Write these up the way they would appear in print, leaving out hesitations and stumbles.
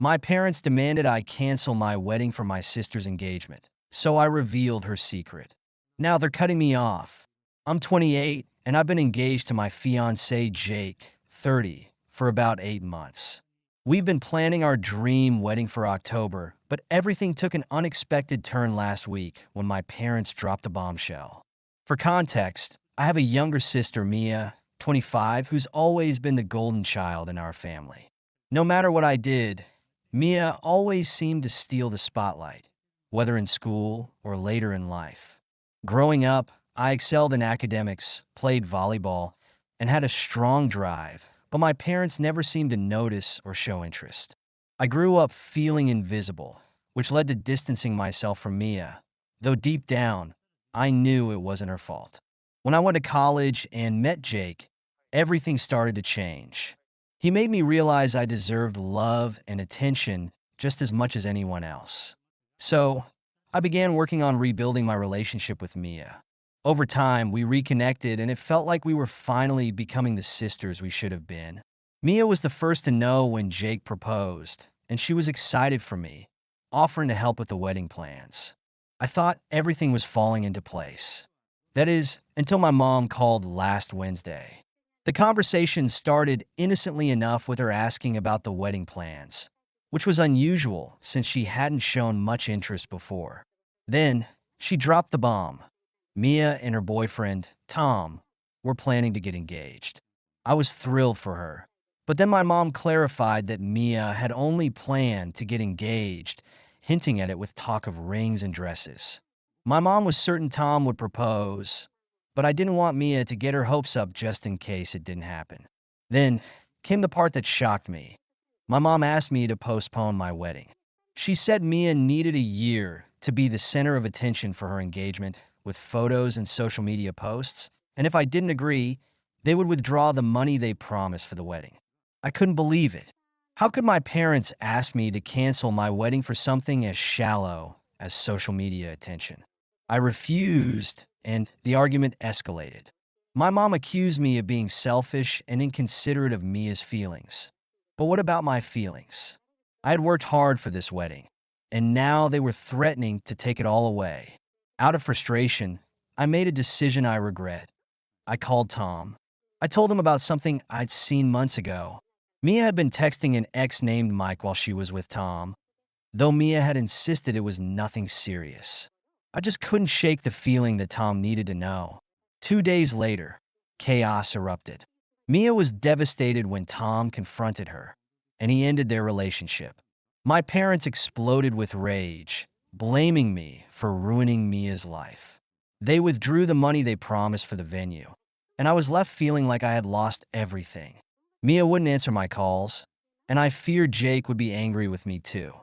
My parents demanded I cancel my wedding for my sister's engagement, so I revealed her secret. Now they're cutting me off. I'm 28, and I've been engaged to my fiancé Jake, 30, for about 8 months. We've been planning our dream wedding for October, but everything took an unexpected turn last week when my parents dropped a bombshell. For context, I have a younger sister, Mia, 25, who's always been the golden child in our family. No matter what I did, Mia always seemed to steal the spotlight, whether in school or later in life. Growing up, I excelled in academics, played volleyball, and had a strong drive, but my parents never seemed to notice or show interest. I grew up feeling invisible, which led to distancing myself from Mia, though deep down, I knew it wasn't her fault. When I went to college and met Jake, everything started to change. He made me realize I deserved love and attention just as much as anyone else. So, I began working on rebuilding my relationship with Mia. Over time, we reconnected and it felt like we were finally becoming the sisters we should have been. Mia was the first to know when Jake proposed, and she was excited for me, offering to help with the wedding plans. I thought everything was falling into place. That is, until my mom called last Wednesday. The conversation started innocently enough with her asking about the wedding plans, which was unusual since she hadn't shown much interest before. Then, she dropped the bomb. Mia and her boyfriend, Tom, were planning to get engaged. I was thrilled for her. But then my mom clarified that Mia had only planned to get engaged, hinting at it with talk of rings and dresses. My mom was certain Tom would propose, but I didn't want Mia to get her hopes up just in case it didn't happen. Then came the part that shocked me. My mom asked me to postpone my wedding. She said Mia needed a year to be the center of attention for her engagement, with photos and social media posts, and if I didn't agree, they would withdraw the money they promised for the wedding. I couldn't believe it. How could my parents ask me to cancel my wedding for something as shallow as social media attention? I refused, and the argument escalated. My mom accused me of being selfish and inconsiderate of Mia's feelings. But what about my feelings? I had worked hard for this wedding, and now they were threatening to take it all away. Out of frustration, I made a decision I regret. I called Tom. I told him about something I'd seen months ago. Mia had been texting an ex named Mike while she was with Tom, though Mia had insisted it was nothing serious. I just couldn't shake the feeling that Tom needed to know. 2 days later, chaos erupted. Mia was devastated when Tom confronted her, and he ended their relationship. My parents exploded with rage, blaming me for ruining Mia's life. They withdrew the money they promised for the venue, and I was left feeling like I had lost everything. Mia wouldn't answer my calls, and I feared Jake would be angry with me too.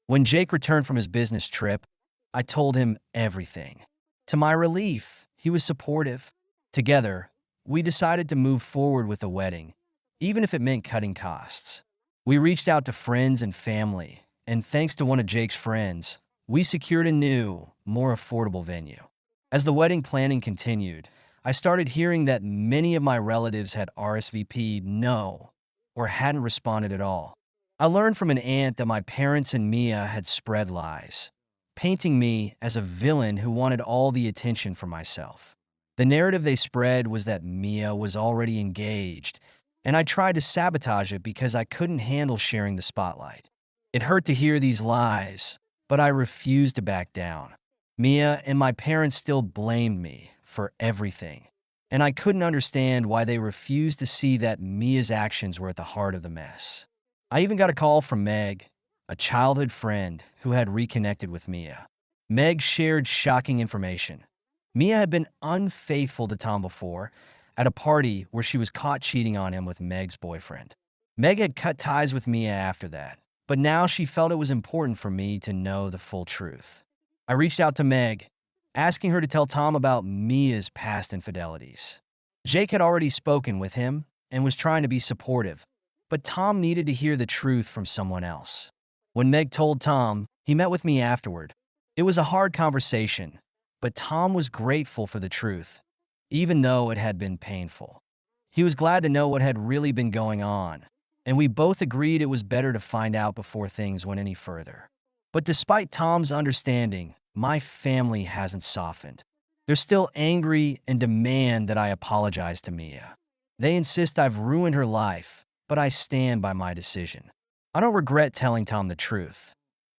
When Jake returned from his business trip, I told him everything. To my relief, he was supportive. Together, we decided to move forward with the wedding, even if it meant cutting costs. We reached out to friends and family, and thanks to one of Jake's friends, we secured a new, more affordable venue. As the wedding planning continued, I started hearing that many of my relatives had RSVP'd no, or hadn't responded at all. I learned from an aunt that my parents and Mia had spread lies, painting me as a villain who wanted all the attention for myself. The narrative they spread was that Mia was already engaged, and I tried to sabotage it because I couldn't handle sharing the spotlight. It hurt to hear these lies, but I refused to back down. Mia and my parents still blamed me for everything, and I couldn't understand why they refused to see that Mia's actions were at the heart of the mess. I even got a call from Meg, a childhood friend who had reconnected with Mia. Meg shared shocking information. Mia had been unfaithful to Tom before, at a party where she was caught cheating on him with Meg's boyfriend. Meg had cut ties with Mia after that, but now she felt it was important for me to know the full truth. I reached out to Meg, asking her to tell Tom about Mia's past infidelities. Jake had already spoken with him and was trying to be supportive, but Tom needed to hear the truth from someone else. When Meg told Tom, he met with me afterward. It was a hard conversation, but Tom was grateful for the truth, even though it had been painful. He was glad to know what had really been going on, and we both agreed it was better to find out before things went any further. But despite Tom's understanding, my family hasn't softened. They're still angry and demand that I apologize to Mia. They insist I've ruined her life, but I stand by my decision. I don't regret telling Tom the truth,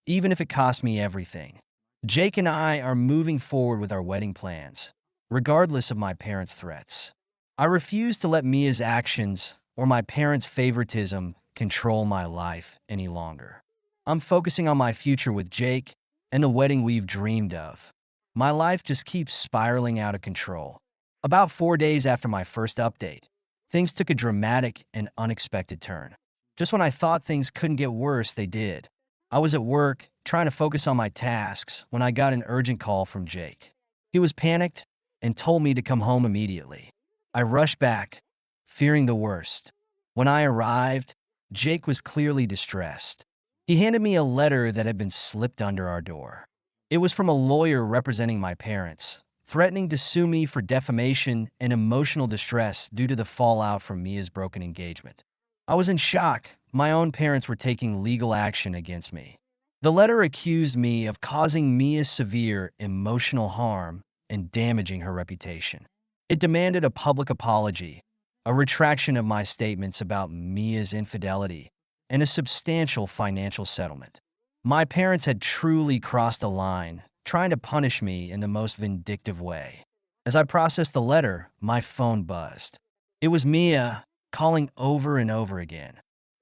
even if it cost me everything. Jake and I are moving forward with our wedding plans, regardless of my parents' threats. I refuse to let Mia's actions or my parents' favoritism control my life any longer. I'm focusing on my future with Jake and the wedding we've dreamed of. My life just keeps spiraling out of control. About 4 days after my first update, things took a dramatic and unexpected turn. Just when I thought things couldn't get worse, they did. I was at work, trying to focus on my tasks, when I got an urgent call from Jake. He was panicked and told me to come home immediately. I rushed back, fearing the worst. When I arrived, Jake was clearly distressed. He handed me a letter that had been slipped under our door. It was from a lawyer representing my parents, threatening to sue me for defamation and emotional distress due to the fallout from Mia's broken engagement. I was in shock. My own parents were taking legal action against me. The letter accused me of causing Mia severe emotional harm and damaging her reputation. It demanded a public apology, a retraction of my statements about Mia's infidelity, and a substantial financial settlement. My parents had truly crossed a line, trying to punish me in the most vindictive way. As I processed the letter, my phone buzzed. It was Mia, calling over and over again.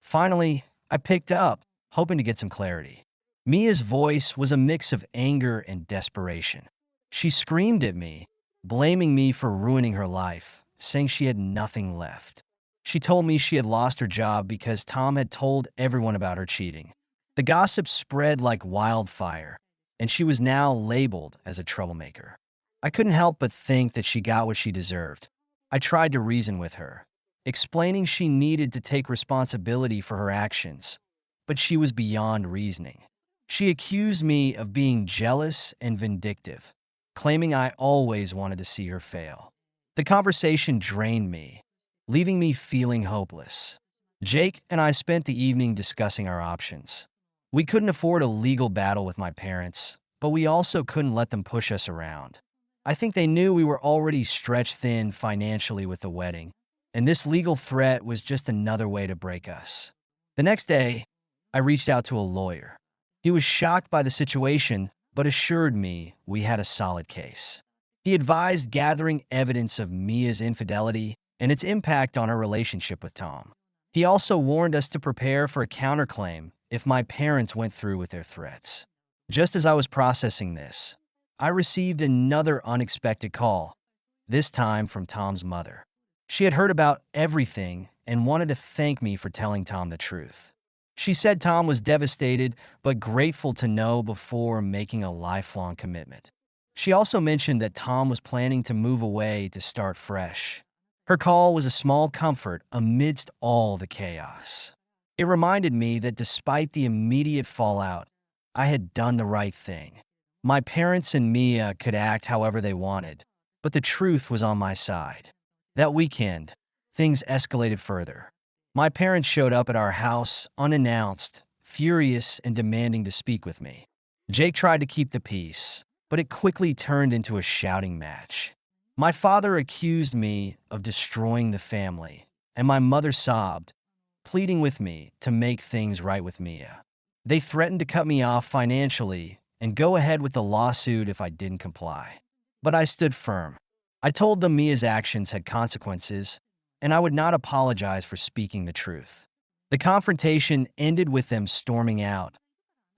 Finally, I picked up, hoping to get some clarity. Mia's voice was a mix of anger and desperation. She screamed at me, blaming me for ruining her life, saying she had nothing left. She told me she had lost her job because Tom had told everyone about her cheating. The gossip spread like wildfire, and she was now labeled as a troublemaker. I couldn't help but think that she got what she deserved. I tried to reason with her, explaining she needed to take responsibility for her actions, but she was beyond reasoning. She accused me of being jealous and vindictive, claiming I always wanted to see her fail. The conversation drained me, leaving me feeling hopeless. Jake and I spent the evening discussing our options. We couldn't afford a legal battle with my parents, but we also couldn't let them push us around. I think they knew we were already stretched thin financially with the wedding, and this legal threat was just another way to break us. The next day, I reached out to a lawyer. He was shocked by the situation, but assured me we had a solid case. He advised gathering evidence of Mia's infidelity and its impact on her relationship with Tom. He also warned us to prepare for a counterclaim if my parents went through with their threats. Just as I was processing this, I received another unexpected call, this time from Tom's mother. She had heard about everything and wanted to thank me for telling Tom the truth. She said Tom was devastated but grateful to know before making a lifelong commitment. She also mentioned that Tom was planning to move away to start fresh. Her call was a small comfort amidst all the chaos. It reminded me that despite the immediate fallout, I had done the right thing. My parents and Mia could act however they wanted, but the truth was on my side. That weekend, things escalated further. My parents showed up at our house unannounced, furious and demanding to speak with me. Jake tried to keep the peace, but it quickly turned into a shouting match. My father accused me of destroying the family, and my mother sobbed, pleading with me to make things right with Mia. They threatened to cut me off financially and go ahead with the lawsuit if I didn't comply. But I stood firm. I told them Mia's actions had consequences, and I would not apologize for speaking the truth. The confrontation ended with them storming out,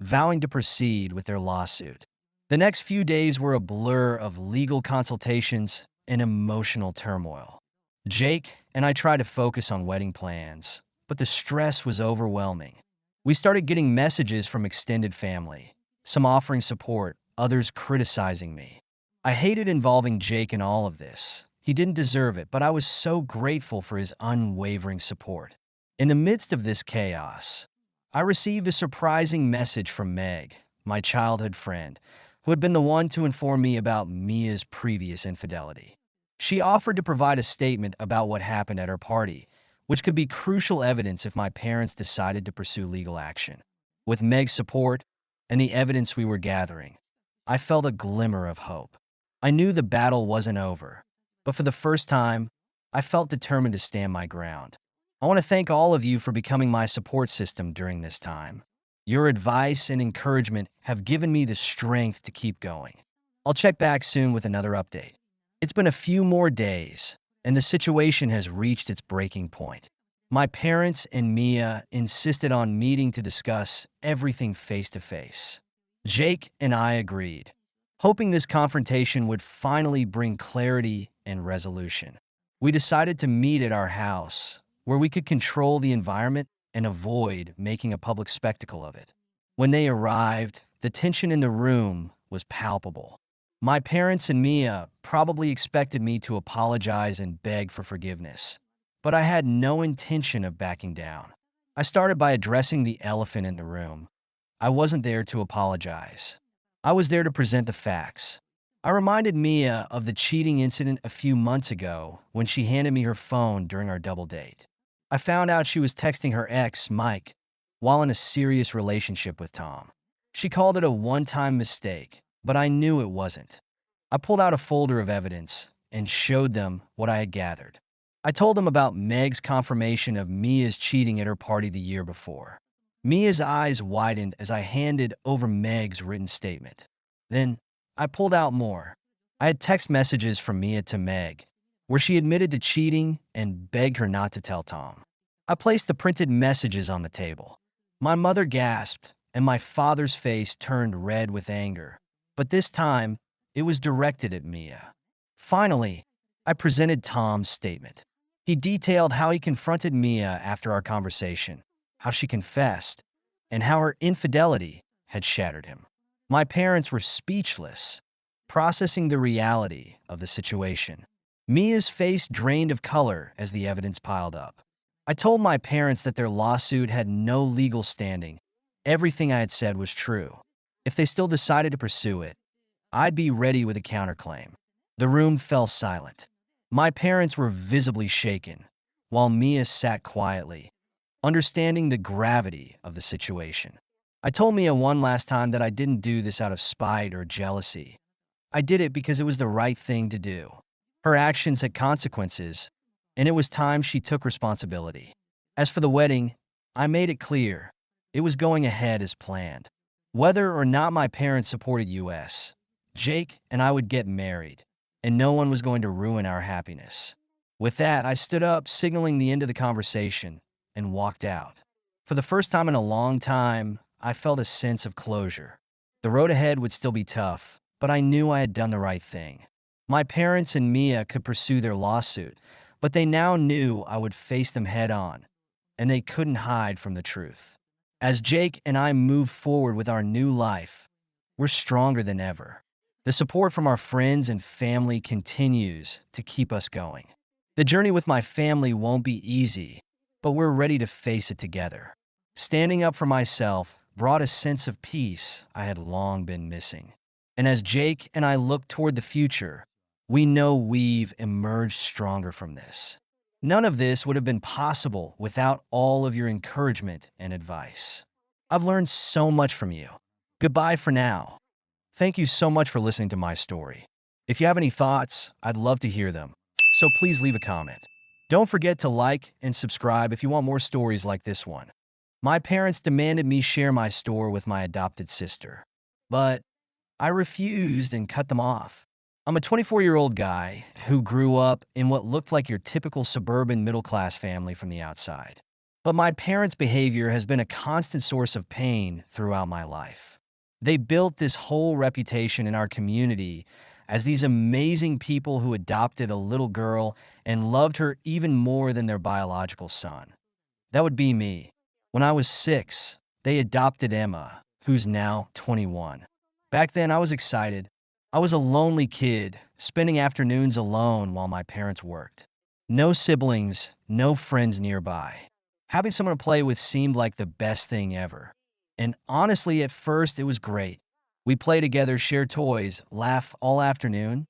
vowing to proceed with their lawsuit. The next few days were a blur of legal consultations and emotional turmoil. Jake and I tried to focus on wedding plans, but the stress was overwhelming. We started getting messages from extended family, some offering support, others criticizing me. I hated involving Jake in all of this. He didn't deserve it, but I was so grateful for his unwavering support. In the midst of this chaos, I received a surprising message from Meg, my childhood friend, who had been the one to inform me about Mia's previous infidelity. She offered to provide a statement about what happened at her party, which could be crucial evidence if my parents decided to pursue legal action. With Meg's support and the evidence we were gathering, I felt a glimmer of hope. I knew the battle wasn't over, but for the first time, I felt determined to stand my ground. I want to thank all of you for becoming my support system during this time. Your advice and encouragement have given me the strength to keep going. I'll check back soon with another update. It's been a few more days, and the situation has reached its breaking point. My parents and Mia insisted on meeting to discuss everything face to face. Jake and I agreed, hoping this confrontation would finally bring clarity and resolution. We decided to meet at our house, where we could control the environment and avoid making a public spectacle of it. When they arrived, the tension in the room was palpable. My parents and Mia probably expected me to apologize and beg for forgiveness, but I had no intention of backing down. I started by addressing the elephant in the room. I wasn't there to apologize. I was there to present the facts. I reminded Mia of the cheating incident a few months ago when she handed me her phone during our double date. I found out she was texting her ex, Mike, while in a serious relationship with Tom. She called it a one-time mistake, but I knew it wasn't. I pulled out a folder of evidence and showed them what I had gathered. I told them about Meg's confirmation of Mia's cheating at her party the year before. Mia's eyes widened as I handed over Meg's written statement. Then, I pulled out more. I had text messages from Mia to Meg, where she admitted to cheating and begged her not to tell Tom. I placed the printed messages on the table. My mother gasped, and my father's face turned red with anger. But this time, it was directed at Mia. Finally, I presented Tom's statement. He detailed how he confronted Mia after our conversation, how she confessed, and how her infidelity had shattered him. My parents were speechless, processing the reality of the situation. Mia's face drained of color as the evidence piled up. I told my parents that their lawsuit had no legal standing. Everything I had said was true. If they still decided to pursue it, I'd be ready with a counterclaim. The room fell silent. My parents were visibly shaken, while Mia sat quietly, understanding the gravity of the situation. I told Mia one last time that I didn't do this out of spite or jealousy. I did it because it was the right thing to do. Her actions had consequences, and it was time she took responsibility. As for the wedding, I made it clear it was going ahead as planned. Whether or not my parents supported us, Jake and I would get married, and no one was going to ruin our happiness. With that, I stood up, signaling the end of the conversation, and walked out. For the first time in a long time, I felt a sense of closure. The road ahead would still be tough, but I knew I had done the right thing. My parents and Mia could pursue their lawsuit, but they now knew I would face them head on, and they couldn't hide from the truth. As Jake and I move forward with our new life, we're stronger than ever. The support from our friends and family continues to keep us going. The journey with my family won't be easy, but we're ready to face it together. Standing up for myself brought a sense of peace I had long been missing. And as Jake and I look toward the future, we know we've emerged stronger from this. None of this would have been possible without all of your encouragement and advice. I've learned so much from you. Goodbye for now. Thank you so much for listening to my story. If you have any thoughts, I'd love to hear them, so please leave a comment. Don't forget to like and subscribe if you want more stories like this one. My parents demanded me share my story with my adopted sister, but I refused and cut them off. I'm a 24-year-old guy who grew up in what looked like your typical suburban middle-class family from the outside. But my parents' behavior has been a constant source of pain throughout my life. They built this whole reputation in our community as these amazing people who adopted a little girl and loved her even more than their biological son. That would be me. When I was 6, they adopted Emma, who's now 21. Back then, I was excited. I was a lonely kid, spending afternoons alone while my parents worked. No siblings, no friends nearby. Having someone to play with seemed like the best thing ever. And honestly, at first, it was great. We play together, share toys, laugh all afternoon.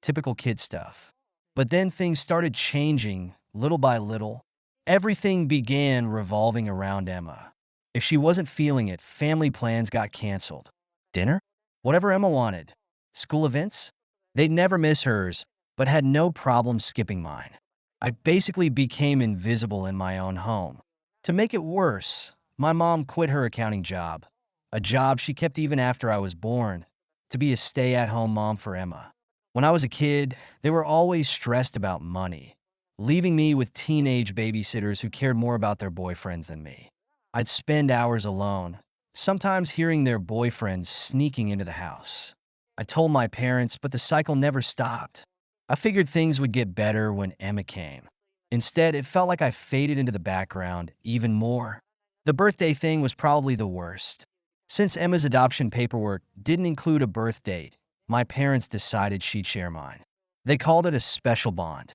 Typical kid stuff. But then things started changing, little by little. Everything began revolving around Emma. If she wasn't feeling it, family plans got canceled. Dinner? Whatever Emma wanted. School events? They'd never miss hers, but had no problem skipping mine. I basically became invisible in my own home. To make it worse, my mom quit her accounting job, a job she kept even after I was born, to be a stay-at-home mom for Emma. When I was a kid, they were always stressed about money, leaving me with teenage babysitters who cared more about their boyfriends than me. I'd spend hours alone, sometimes hearing their boyfriends sneaking into the house. I told my parents, but the cycle never stopped. I figured things would get better when Emma came. Instead, it felt like I faded into the background even more. The birthday thing was probably the worst. Since Emma's adoption paperwork didn't include a birth date, my parents decided she'd share mine. They called it a special bond.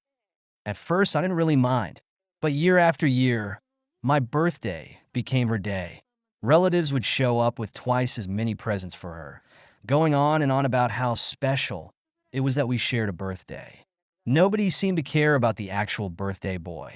At first, I didn't really mind, but year after year, my birthday became her day. Relatives would show up with twice as many presents for her, going on and on about how special it was that we shared a birthday. Nobody seemed to care about the actual birthday boy.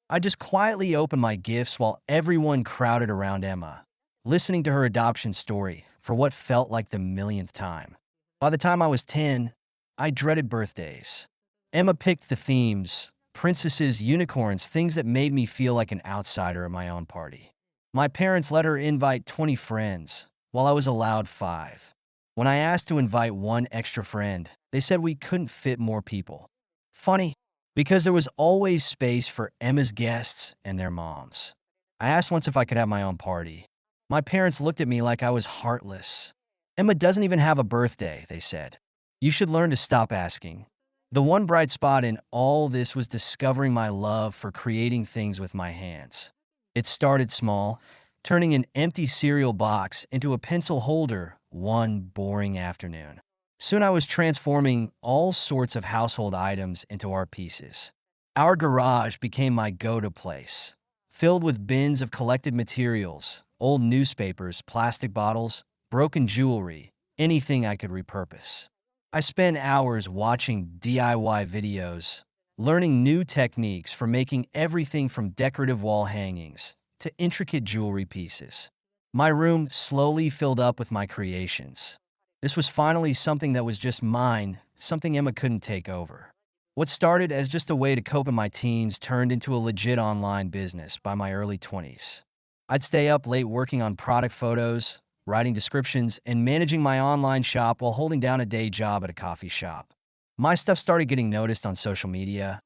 I just quietly opened my gifts while everyone crowded around Emma, listening to her adoption story for what felt like the millionth time. By the time I was 10, I dreaded birthdays. Emma picked the themes: princesses, unicorns, things that made me feel like an outsider at my own party. My parents let her invite 20 friends, while I was allowed 5. When I asked to invite one extra friend, they said we couldn't fit more people. Funny, because there was always space for Emma's guests and their moms. I asked once if I could have my own party. My parents looked at me like I was heartless. Emma doesn't even have a birthday, they said. You should learn to stop asking. The one bright spot in all this was discovering my love for creating things with my hands. It started small, turning an empty cereal box into a pencil holder one boring afternoon. Soon I was transforming all sorts of household items into art pieces. Our garage became my go-to place, filled with bins of collected materials, old newspapers, plastic bottles, broken jewelry, anything I could repurpose. I spent hours watching DIY videos, learning new techniques for making everything from decorative wall hangings to intricate jewelry pieces. My room slowly filled up with my creations. This was finally something that was just mine, something Emma couldn't take over. What started as just a way to cope in my teens turned into a legit online business by my early 20s. I'd stay up late working on product photos, writing descriptions, and managing my online shop while holding down a day job at a coffee shop. My stuff started getting noticed on social media,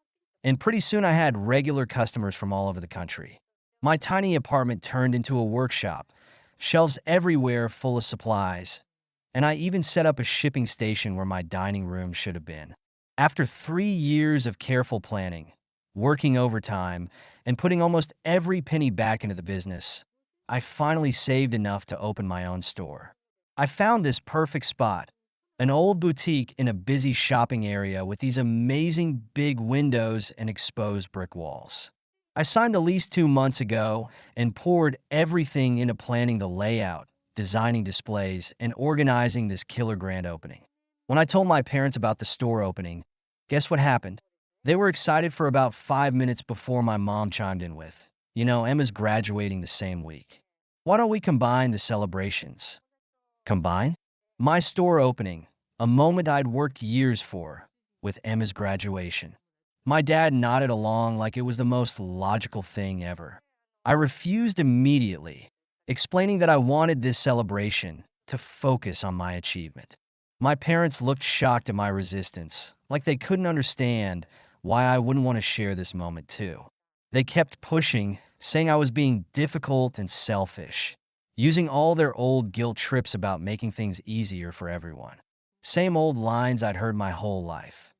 and pretty soon I had regular customers from all over the country. My tiny apartment turned into a workshop, shelves everywhere full of supplies, and I even set up a shipping station where my dining room should have been. After 3 years of careful planning, working overtime, and putting almost every penny back into the business, I finally saved enough to open my own store. I found this perfect spot, an old boutique in a busy shopping area with these amazing big windows and exposed brick walls. I signed the lease 2 months ago and poured everything into planning the layout, designing displays, and organizing this killer grand opening. When I told my parents about the store opening, guess what happened? They were excited for about 5 minutes before my mom chimed in with, Emma's graduating the same week. Why don't we combine the celebrations? Combine? My store opening, a moment I'd worked years for, with Emma's graduation. My dad nodded along like it was the most logical thing ever. I refused immediately, explaining that I wanted this celebration to focus on my achievement. My parents looked shocked at my resistance, like they couldn't understand why I wouldn't want to share this moment too. They kept pushing, saying I was being difficult and selfish, using all their old guilt trips about making things easier for everyone. Same old lines I'd heard my whole life.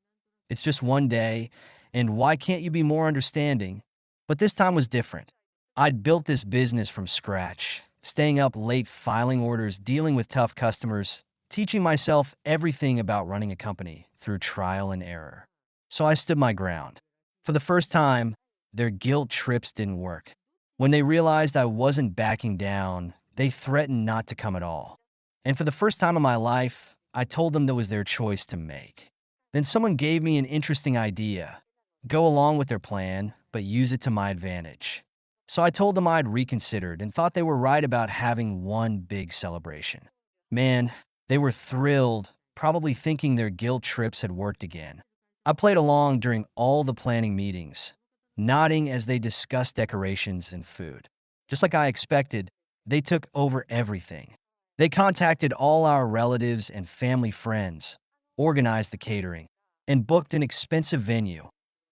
It's just one day, and why can't you be more understanding? But this time was different. I'd built this business from scratch, staying up late filing orders, dealing with tough customers, teaching myself everything about running a company through trial and error. So I stood my ground. For the first time, their guilt trips didn't work. When they realized I wasn't backing down, they threatened not to come at all. And for the first time in my life, I told them that was their choice to make. Then someone gave me an interesting idea. go along with their plan, but use it to my advantage. So I told them I'd reconsidered and thought they were right about having one big celebration. Man, they were thrilled, probably thinking their guilt trips had worked again. I played along during all the planning meetings, nodding as they discussed decorations and food. Just like I expected, they took over everything. They contacted all our relatives and family friends, organized the catering, and booked an expensive venue,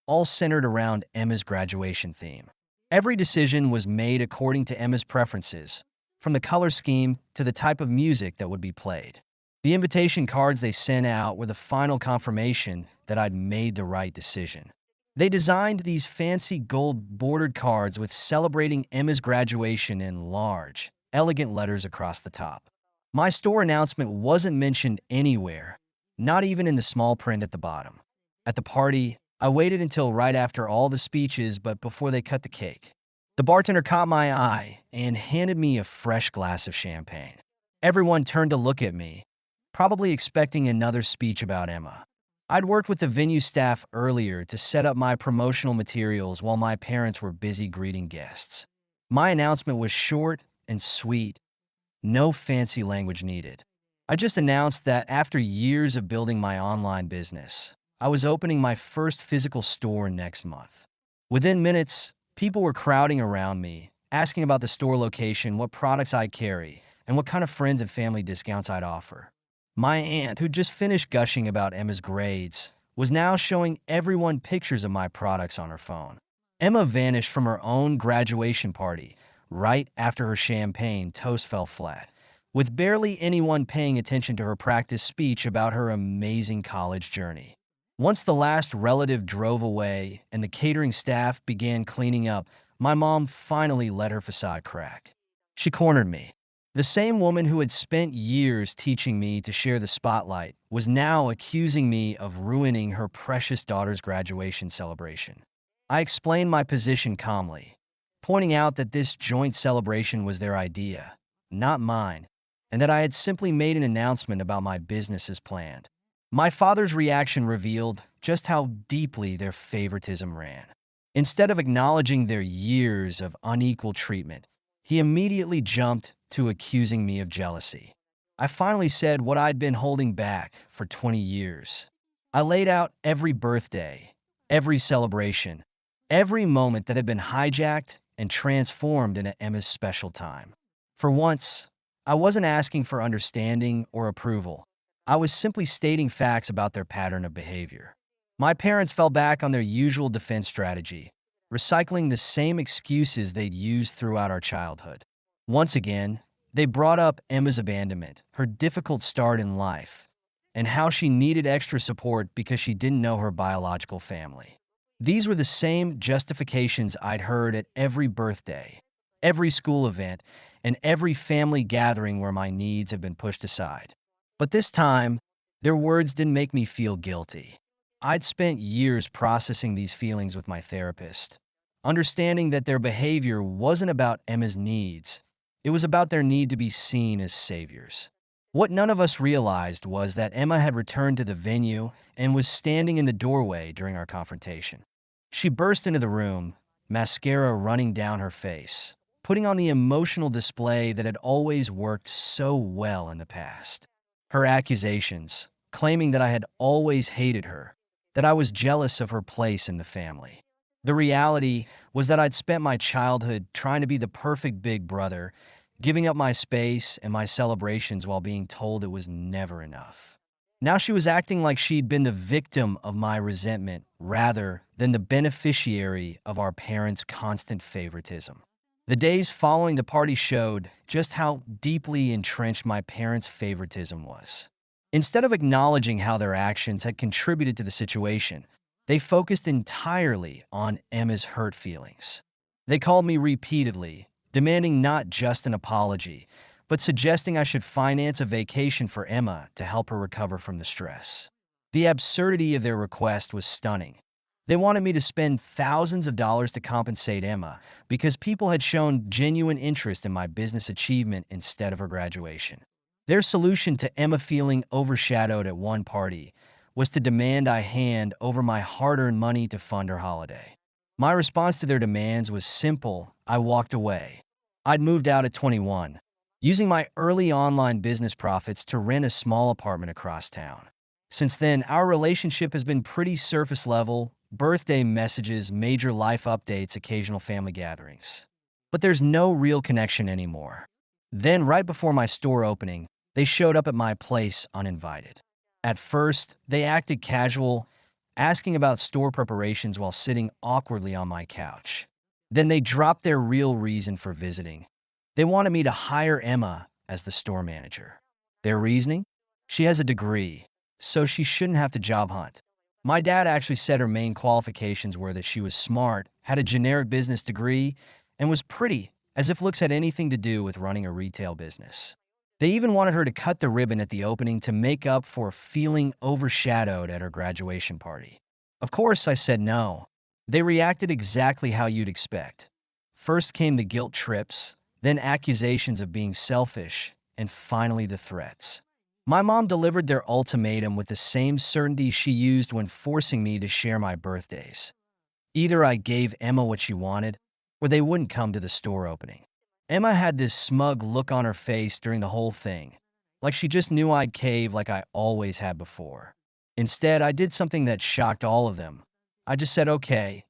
all centered around Emma's graduation theme. Every decision was made according to Emma's preferences, from the color scheme to the type of music that would be played. The invitation cards they sent out were the final confirmation that I'd made the right decision. They designed these fancy gold bordered cards with celebrating Emma's graduation in large, elegant letters across the top. My store announcement wasn't mentioned anywhere, not even in the small print at the bottom. At the party, I waited until right after all the speeches, but before they cut the cake. The bartender caught my eye and handed me a fresh glass of champagne. Everyone turned to look at me, probably expecting another speech about Emma. I'd worked with the venue staff earlier to set up my promotional materials while my parents were busy greeting guests. My announcement was short and sweet, no fancy language needed. I just announced that after years of building my online business, I was opening my first physical store next month. Within minutes, people were crowding around me, asking about the store location, what products I carry, and what kind of friends and family discounts I'd offer. My aunt, who just finished gushing about Emma's grades, was now showing everyone pictures of my products on her phone. Emma vanished from her own graduation party right after her champagne toast fell flat, with barely anyone paying attention to her practice speech about her amazing college journey. Once the last relative drove away and the catering staff began cleaning up, my mom finally let her facade crack. She cornered me. The same woman who had spent years teaching me to share the spotlight was now accusing me of ruining her precious daughter's graduation celebration. I explained my position calmly, pointing out that this joint celebration was their idea, not mine, and that I had simply made an announcement about my business as planned. My father's reaction revealed just how deeply their favoritism ran. Instead of acknowledging their years of unequal treatment, he immediately jumped to accusing me of jealousy. I finally said what I'd been holding back for 20 years. I laid out every birthday, every celebration, every moment that had been hijacked and transformed into Emma's special time. For once, I wasn't asking for understanding or approval. I was simply stating facts about their pattern of behavior. My parents fell back on their usual defense strategy, recycling the same excuses they'd used throughout our childhood. Once again, they brought up Emma's abandonment, her difficult start in life, and how she needed extra support because she didn't know her biological family. These were the same justifications I'd heard at every birthday, every school event, and every family gathering where my needs had been pushed aside. But this time, their words didn't make me feel guilty. I'd spent years processing these feelings with my therapist, understanding that their behavior wasn't about Emma's needs. It was about their need to be seen as saviors. What none of us realized was that Emma had returned to the venue and was standing in the doorway during our confrontation. She burst into the room, mascara running down her face, putting on the emotional display that had always worked so well in the past. Her accusations, claiming that I had always hated her, that I was jealous of her place in the family. The reality was that I'd spent my childhood trying to be the perfect big brother, giving up my space and my celebrations while being told it was never enough. Now she was acting like she'd been the victim of my resentment rather than the beneficiary of our parents' constant favoritism. The days following the party showed just how deeply entrenched my parents' favoritism was. Instead of acknowledging how their actions had contributed to the situation, they focused entirely on Emma's hurt feelings. They called me repeatedly, demanding not just an apology, but suggesting I should finance a vacation for Emma to help her recover from the stress. The absurdity of their request was stunning. They wanted me to spend thousands of dollars to compensate Emma because people had shown genuine interest in my business achievement instead of her graduation. Their solution to Emma feeling overshadowed at one party was to demand I hand over my hard-earned money to fund her holiday. My response to their demands was simple. I walked away. I'd moved out at 21, using my early online business profits to rent a small apartment across town. Since then, our relationship has been pretty surface level: birthday messages, major life updates, occasional family gatherings. But there's no real connection anymore. Then, right before my store opening, they showed up at my place uninvited. At first, they acted casual, asking about store preparations while sitting awkwardly on my couch. Then they dropped their real reason for visiting. They wanted me to hire Emma as the store manager. Their reasoning? She has a degree, so she shouldn't have to job hunt. My dad actually said her main qualifications were that she was smart, had a generic business degree, and was pretty, as if looks had anything to do with running a retail business. They even wanted her to cut the ribbon at the opening to make up for feeling overshadowed at her graduation party. Of course, I said no. They reacted exactly how you'd expect. First came the guilt trips, then accusations of being selfish, and finally the threats. My mom delivered their ultimatum with the same certainty she used when forcing me to share my birthdays. Either I gave Emma what she wanted, or they wouldn't come to the store opening. Emma had this smug look on her face during the whole thing, like she just knew I'd cave like I always had before. Instead, I did something that shocked all of them. I just said okay,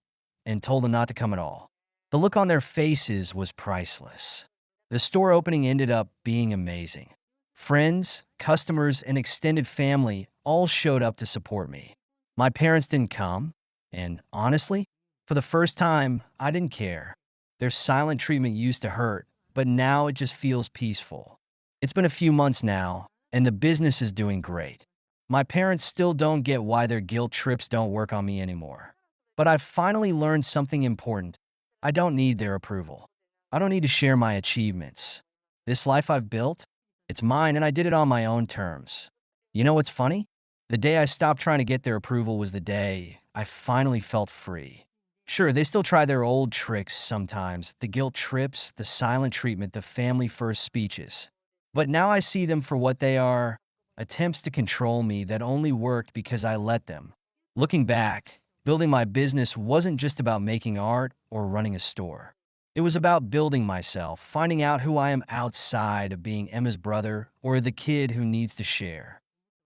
and told them not to come at all. The look on their faces was priceless. The store opening ended up being amazing. Friends, customers, and extended family all showed up to support me. My parents didn't come, and honestly, for the first time, I didn't care. Their silent treatment used to hurt, but now it just feels peaceful. It's been a few months now, and the business is doing great. My parents still don't get why their guilt trips don't work on me anymore. But I've finally learned something important. I don't need their approval. I don't need to share my achievements. This life I've built, it's mine, and I did it on my own terms. You know what's funny? The day I stopped trying to get their approval was the day I finally felt free. Sure, they still try their old tricks sometimes, the guilt trips, the silent treatment, the family-first speeches. But now I see them for what they are: attempts to control me that only worked because I let them. Looking back, building my business wasn't just about making art or running a store. It was about building myself, finding out who I am outside of being Emma's brother or the kid who needs to share.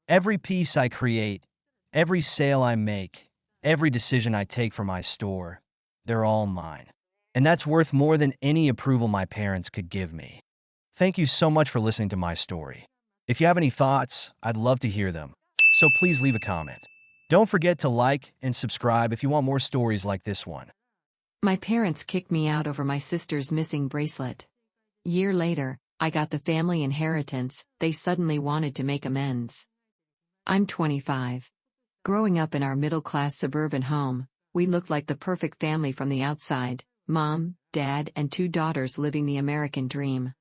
Every piece I create, every sale I make, every decision I take for my store, they're all mine. And that's worth more than any approval my parents could give me. Thank you so much for listening to my story. If you have any thoughts, I'd love to hear them. So please leave a comment. Don't forget to like and subscribe if you want more stories like this one. My parents kicked me out over my sister's missing bracelet. Year later, I got the family inheritance. They suddenly wanted to make amends. I'm 25. Growing up in our middle-class suburban home, we looked like the perfect family from the outside: mom, dad, and 2 daughters living the American dream.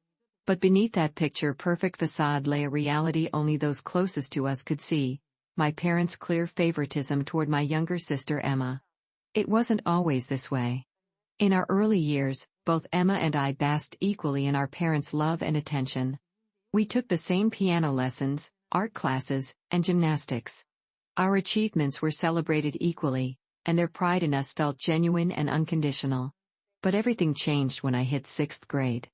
But beneath that picture-perfect facade lay a reality only those closest to us could see: my parents' clear favoritism toward my younger sister Emma. It wasn't always this way. In our early years, both Emma and I basked equally in our parents' love and attention. We took the same piano lessons, art classes, and gymnastics. Our achievements were celebrated equally, and their pride in us felt genuine and unconditional. But everything changed when I hit 6th grade.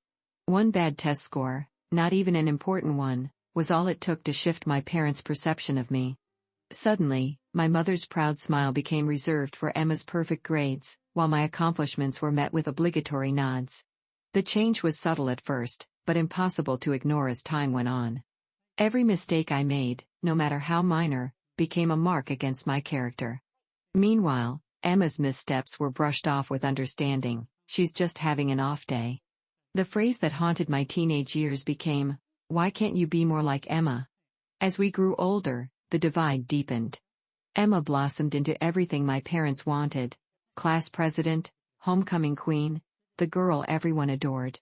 One bad test score, not even an important one, was all it took to shift my parents' perception of me. Suddenly, my mother's proud smile became reserved for Emma's perfect grades, while my accomplishments were met with obligatory nods. The change was subtle at first, but impossible to ignore as time went on. Every mistake I made, no matter how minor, became a mark against my character. Meanwhile, Emma's missteps were brushed off with understanding. She's just having an off day. The phrase that haunted my teenage years became, "Why can't you be more like Emma?" As we grew older, the divide deepened. Emma blossomed into everything my parents wanted: class president, homecoming queen, the girl everyone adored.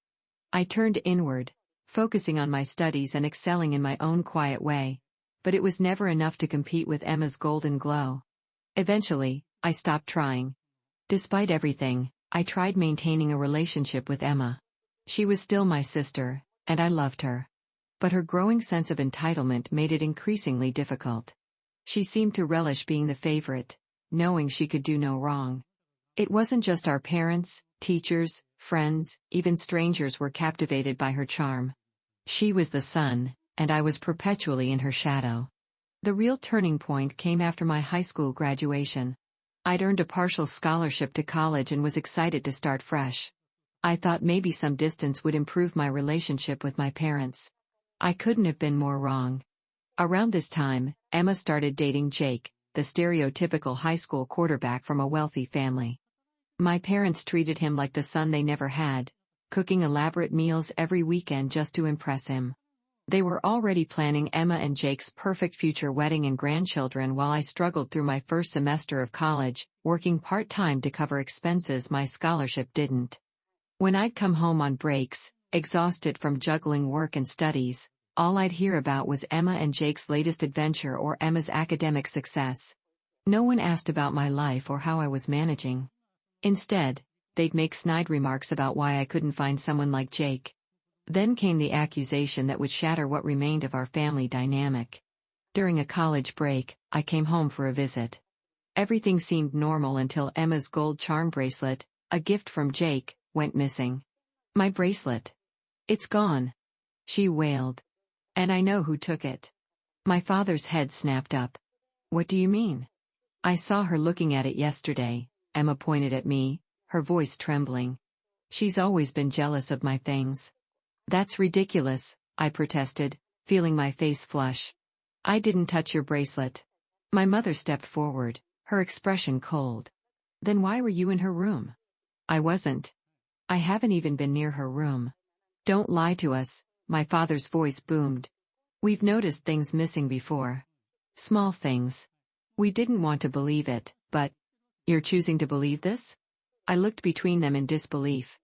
I turned inward, focusing on my studies and excelling in my own quiet way. But it was never enough to compete with Emma's golden glow. Eventually, I stopped trying. Despite everything, I tried maintaining a relationship with Emma. She was still my sister, and I loved her. But her growing sense of entitlement made it increasingly difficult. She seemed to relish being the favorite, knowing she could do no wrong. It wasn't just our parents, teachers, friends, even strangers were captivated by her charm. She was the sun, and I was perpetually in her shadow. The real turning point came after my high school graduation. I'd earned a partial scholarship to college and was excited to start fresh. I thought maybe some distance would improve my relationship with my parents. I couldn't have been more wrong. Around this time, Emma started dating Jake, the stereotypical high school quarterback from a wealthy family. My parents treated him like the son they never had, cooking elaborate meals every weekend just to impress him. They were already planning Emma and Jake's perfect future wedding and grandchildren while I struggled through my first semester of college, working part-time to cover expenses my scholarship didn't. When I'd come home on breaks, exhausted from juggling work and studies, all I'd hear about was Emma and Jake's latest adventure or Emma's academic success. No one asked about my life or how I was managing. Instead, they'd make snide remarks about why I couldn't find someone like Jake. Then came the accusation that would shatter what remained of our family dynamic. During a college break, I came home for a visit. Everything seemed normal until Emma's gold charm bracelet, a gift from Jake, went missing. My bracelet. It's gone. She wailed. And I know who took it. My father's head snapped up. What do you mean? I saw her looking at it yesterday, Emma pointed at me, her voice trembling. She's always been jealous of my things. That's ridiculous, I protested, feeling my face flush. I didn't touch your bracelet. My mother stepped forward, her expression cold. Then why were you in her room? I wasn't. I haven't even been near her room. Don't lie to us, my father's voice boomed. We've noticed things missing before. Small things. We didn't want to believe it, but... You're choosing to believe this? I looked between them in disbelief.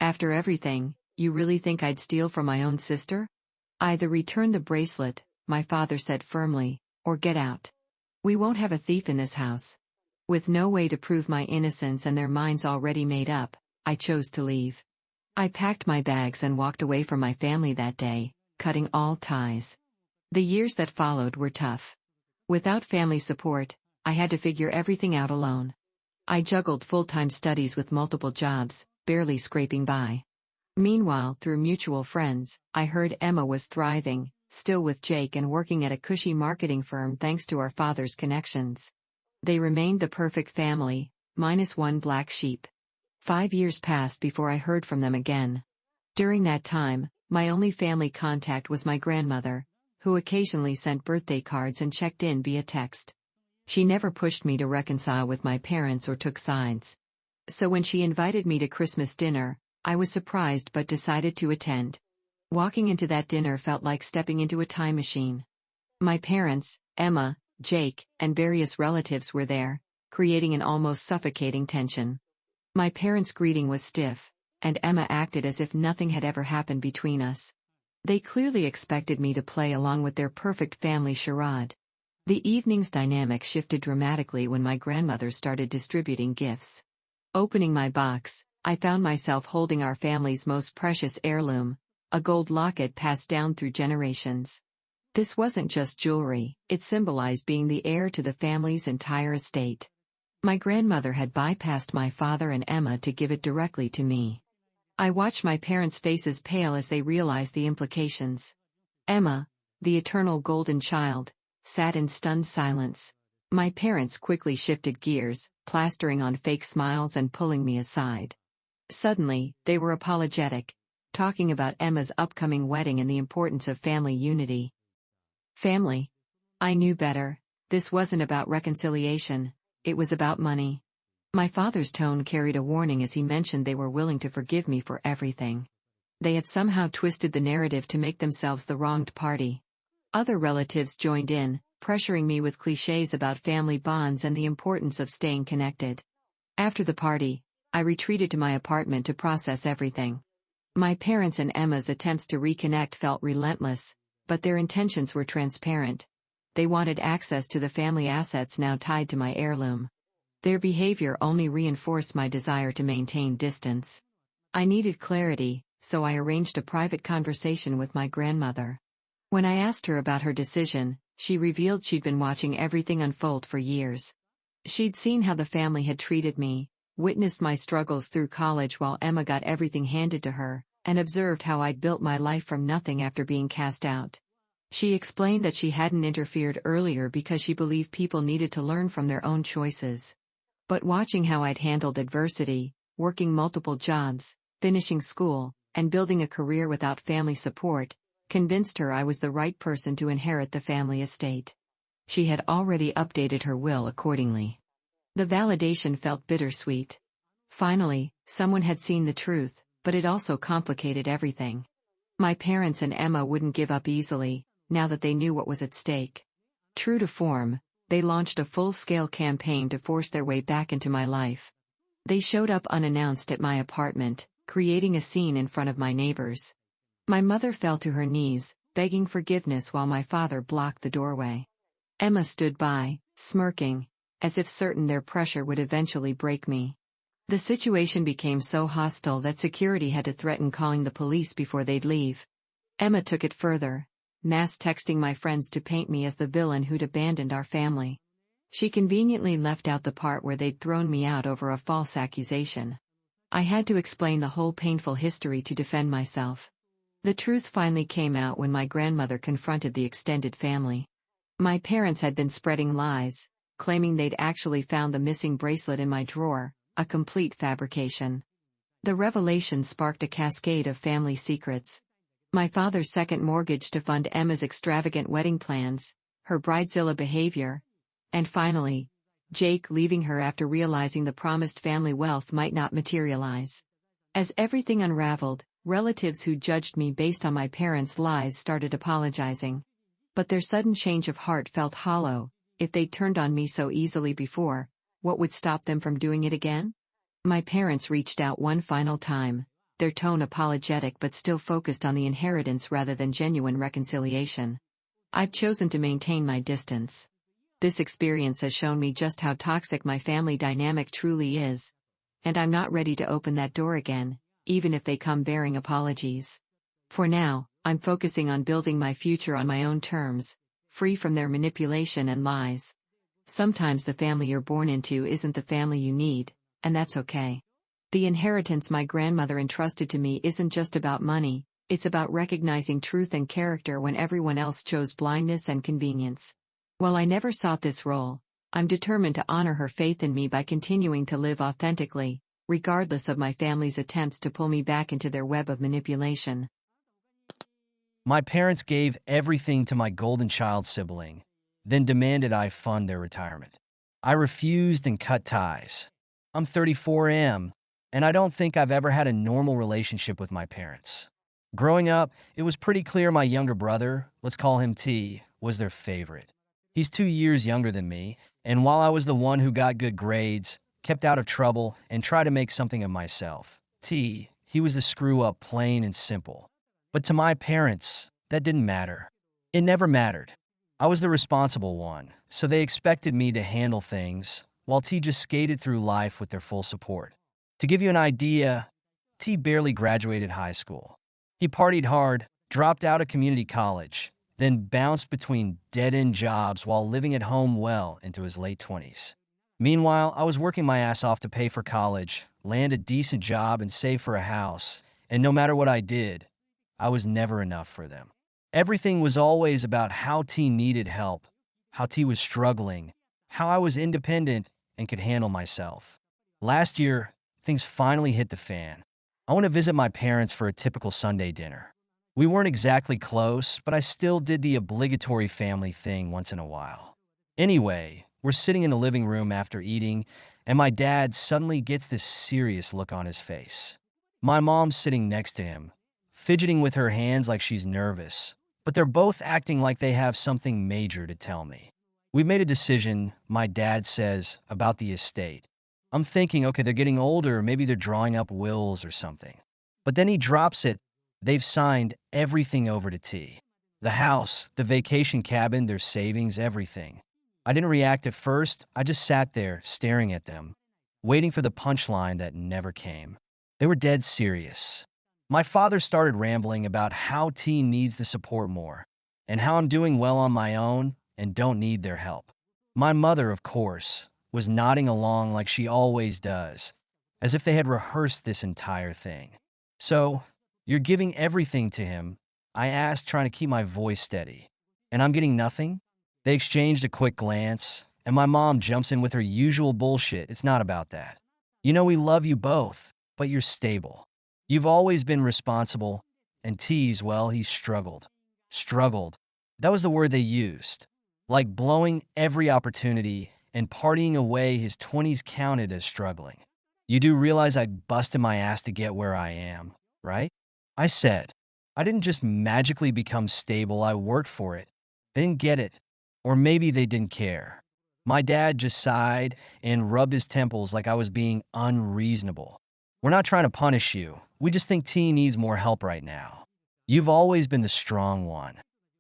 After everything, you really think I'd steal from my own sister? Either return the bracelet, my father said firmly, or get out. We won't have a thief in this house. With no way to prove my innocence and their minds already made up, I chose to leave. I packed my bags and walked away from my family that day, cutting all ties. The years that followed were tough. Without family support, I had to figure everything out alone. I juggled full-time studies with multiple jobs, barely scraping by. Meanwhile, through mutual friends, I heard Emma was thriving, still with Jake and working at a cushy marketing firm thanks to our father's connections. They remained the perfect family, minus one black sheep. 5 years passed before I heard from them again. During that time, my only family contact was my grandmother, who occasionally sent birthday cards and checked in via text. She never pushed me to reconcile with my parents or took sides. So when she invited me to Christmas dinner, I was surprised but decided to attend. Walking into that dinner felt like stepping into a time machine. My parents, Emma, Jake, and various relatives were there, creating an almost suffocating tension. My parents' greeting was stiff, and Emma acted as if nothing had ever happened between us. They clearly expected me to play along with their perfect family charade. The evening's dynamic shifted dramatically when my grandmother started distributing gifts. Opening my box, I found myself holding our family's most precious heirloom, a gold locket passed down through generations. This wasn't just jewelry, it symbolized being the heir to the family's entire estate. My grandmother had bypassed my father and Emma to give it directly to me. I watched my parents' faces pale as they realized the implications. Emma, the eternal golden child, sat in stunned silence. My parents quickly shifted gears, plastering on fake smiles and pulling me aside. Suddenly, they were apologetic, talking about Emma's upcoming wedding and the importance of family unity. Family? I knew better. This wasn't about reconciliation, it was about money. My father's tone carried a warning as he mentioned they were willing to forgive me for everything. They had somehow twisted the narrative to make themselves the wronged party. Other relatives joined in, pressuring me with clichés about family bonds and the importance of staying connected. After the party, I retreated to my apartment to process everything. My parents and Emma's attempts to reconnect felt relentless, but their intentions were transparent. They wanted access to the family assets now tied to my heirloom. Their behavior only reinforced my desire to maintain distance. I needed clarity, so I arranged a private conversation with my grandmother. When I asked her about her decision, She revealed she'd been watching everything unfold for years. She'd seen how the family had treated me, witnessed my struggles through college while Emma got everything handed to her, and observed how I'd built my life from nothing after being cast out. She explained that she hadn't interfered earlier because she believed people needed to learn from their own choices. But watching how I'd handled adversity, working multiple jobs, finishing school, and building a career without family support, convinced her I was the right person to inherit the family estate. She had already updated her will accordingly. The validation felt bittersweet. Finally, someone had seen the truth, but it also complicated everything. My parents and Emma wouldn't give up easily, now that they knew what was at stake. True to form, they launched a full-scale campaign to force their way back into my life. They showed up unannounced at my apartment, creating a scene in front of my neighbors. My mother fell to her knees, begging forgiveness while my father blocked the doorway. Emma stood by, smirking, as if certain their pressure would eventually break me. The situation became so hostile that security had to threaten calling the police before they'd leave. Emma took it further, mass texting my friends to paint me as the villain who'd abandoned our family. She conveniently left out the part where they'd thrown me out over a false accusation. I had to explain the whole painful history to defend myself. The truth finally came out when my grandmother confronted the extended family. My parents had been spreading lies, claiming they'd actually found the missing bracelet in my drawer, a complete fabrication. The revelation sparked a cascade of family secrets. My father's second mortgage to fund Emma's extravagant wedding plans, her bridezilla behavior, and finally, Jake leaving her after realizing the promised family wealth might not materialize. As everything unraveled, relatives who judged me based on my parents' lies started apologizing. But their sudden change of heart felt hollow. If they'd turned on me so easily before, what would stop them from doing it again? My parents reached out one final time, their tone apologetic but still focused on the inheritance rather than genuine reconciliation. I've chosen to maintain my distance. This experience has shown me just how toxic my family dynamic truly is. And I'm not ready to open that door again, even if they come bearing apologies. For now, I'm focusing on building my future on my own terms, free from their manipulation and lies. Sometimes the family you're born into isn't the family you need, and that's okay. The inheritance my grandmother entrusted to me isn't just about money, it's about recognizing truth and character when everyone else chose blindness and convenience. While I never sought this role, I'm determined to honor her faith in me by continuing to live authentically, regardless of my family's attempts to pull me back into their web of manipulation. My parents gave everything to my golden child sibling, then demanded I fund their retirement. I refused and cut ties. I'm 34M, and I don't think I've ever had a normal relationship with my parents. Growing up, it was pretty clear my younger brother, let's call him T, was their favorite. He's 2 years younger than me, and while I was the one who got good grades, kept out of trouble, and tried to make something of myself, T, he was the screw-up plain and simple. But to my parents, that didn't matter. It never mattered. I was the responsible one, so they expected me to handle things, while T just skated through life with their full support. To give you an idea, T barely graduated high school. He partied hard, dropped out of community college, then bounced between dead-end jobs while living at home well into his late 20s. Meanwhile, I was working my ass off to pay for college, land a decent job, and save for a house, and no matter what I did, I was never enough for them. Everything was always about how T needed help, how T was struggling, how I was independent and could handle myself. Last year, things finally hit the fan. I went to visit my parents for a typical Sunday dinner. We weren't exactly close, but I still did the obligatory family thing once in a while. Anyway, we're sitting in the living room after eating, and my dad suddenly gets this serious look on his face. My mom's sitting next to him, fidgeting with her hands like she's nervous, but they're both acting like they have something major to tell me. We made a decision, my dad says, about the estate. I'm thinking, okay, they're getting older, maybe they're drawing up wills or something. But then he drops it. They've signed everything over to T. The house, the vacation cabin, their savings, everything. I didn't react at first. I just sat there, staring at them, waiting for the punchline that never came. They were dead serious. My father started rambling about how T needs the support more, and how I'm doing well on my own, and don't need their help. My mother, of course, was nodding along like she always does, as if they had rehearsed this entire thing. So, you're giving everything to him? I asked, trying to keep my voice steady. And I'm getting nothing? They exchanged a quick glance, and my mom jumps in with her usual bullshit. It's not about that. You know, we love you both, but you're stable. You've always been responsible, and T's, well, he struggled. Struggled. That was the word they used. Like blowing every opportunity and partying away his 20s counted as struggling. You do realize I busted my ass to get where I am, right? I said. I didn't just magically become stable, I worked for it. They didn't get it. Or maybe they didn't care. My dad just sighed and rubbed his temples like I was being unreasonable. We're not trying to punish you. We just think T needs more help right now. You've always been the strong one.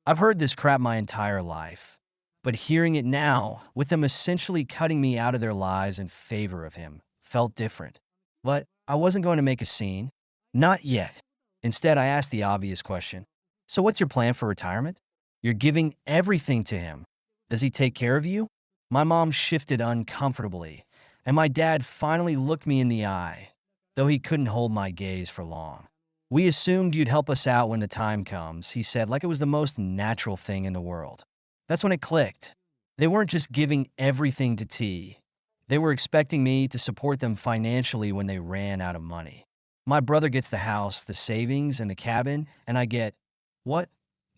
I've heard this crap my entire life. But hearing it now, with them essentially cutting me out of their lives in favor of him, felt different. But I wasn't going to make a scene. Not yet. Instead, I asked the obvious question. So what's your plan for retirement? You're giving everything to him. Does he take care of you? My mom shifted uncomfortably, and my dad finally looked me in the eye, though he couldn't hold my gaze for long. We assumed you'd help us out when the time comes, he said, like it was the most natural thing in the world. That's when it clicked. They weren't just giving everything to T. They were expecting me to support them financially when they ran out of money. My brother gets the house, the savings, and the cabin, and I get, what?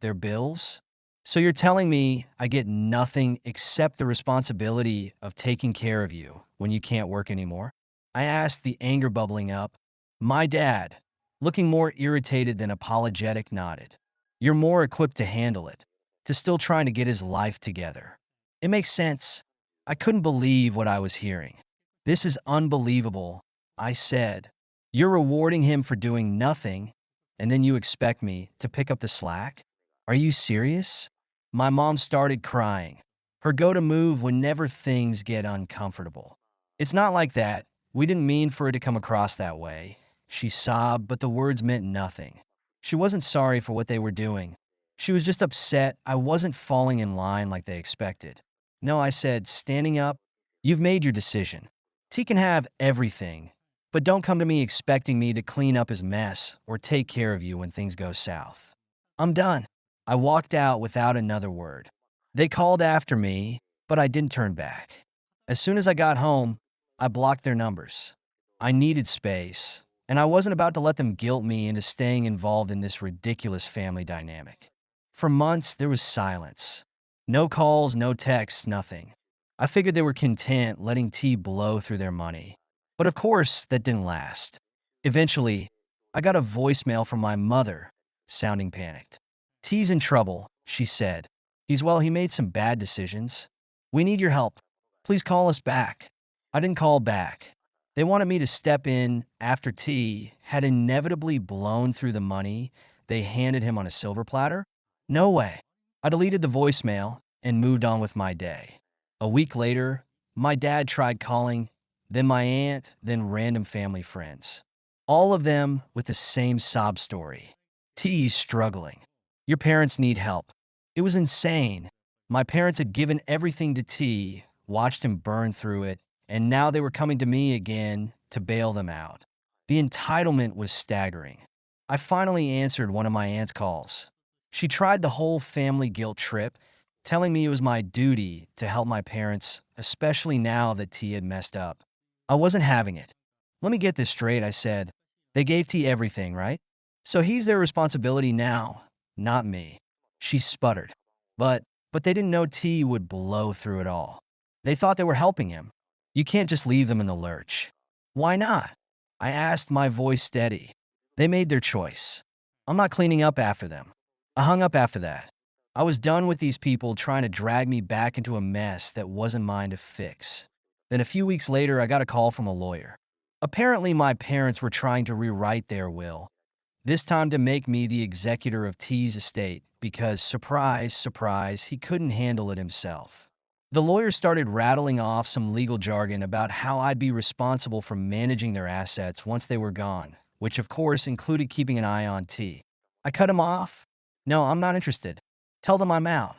Their bills? So you're telling me I get nothing except the responsibility of taking care of you when you can't work anymore? I asked, the anger bubbling up. My dad, looking more irritated than apologetic, nodded. You're more equipped to handle it, to still trying to get his life together. It makes sense. I couldn't believe what I was hearing. This is unbelievable, I said. You're rewarding him for doing nothing, and then you expect me to pick up the slack? Are you serious? My mom started crying, her go-to move whenever things get uncomfortable. It's not like that. We didn't mean for it to come across that way. She sobbed, but the words meant nothing. She wasn't sorry for what they were doing. She was just upset I wasn't falling in line like they expected. No, I said, standing up, you've made your decision. T can have everything, but don't come to me expecting me to clean up his mess or take care of you when things go south. I'm done. I walked out without another word. They called after me, but I didn't turn back. As soon as I got home, I blocked their numbers. I needed space, and I wasn't about to let them guilt me into staying involved in this ridiculous family dynamic. For months, there was silence. No calls, no texts, nothing. I figured they were content letting T blow through their money. But of course, that didn't last. Eventually, I got a voicemail from my mother, sounding panicked. T's in trouble, she said. He made some bad decisions. We need your help. Please call us back. I didn't call back. They wanted me to step in after T had inevitably blown through the money they handed him on a silver platter. No way. I deleted the voicemail and moved on with my day. A week later, my dad tried calling, then my aunt, then random family friends. All of them with the same sob story. T's struggling. Your parents need help. It was insane. My parents had given everything to T, watched him burn through it, and now they were coming to me again to bail them out. The entitlement was staggering. I finally answered one of my aunt's calls. She tried the whole family guilt trip, telling me it was my duty to help my parents, especially now that T had messed up. I wasn't having it. Let me get this straight, I said. They gave T everything, right? So he's their responsibility now, not me. She sputtered. But they didn't know T would blow through it all. They thought they were helping him. You can't just leave them in the lurch. Why not? I asked, my voice steady. They made their choice. I'm not cleaning up after them. I hung up after that. I was done with these people trying to drag me back into a mess that wasn't mine to fix. Then a few weeks later, I got a call from a lawyer. Apparently, my parents were trying to rewrite their will, this time to make me the executor of T's estate because, surprise, surprise, he couldn't handle it himself. The lawyer started rattling off some legal jargon about how I'd be responsible for managing their assets once they were gone, which of course included keeping an eye on T. I cut him off. No, I'm not interested. Tell them I'm out.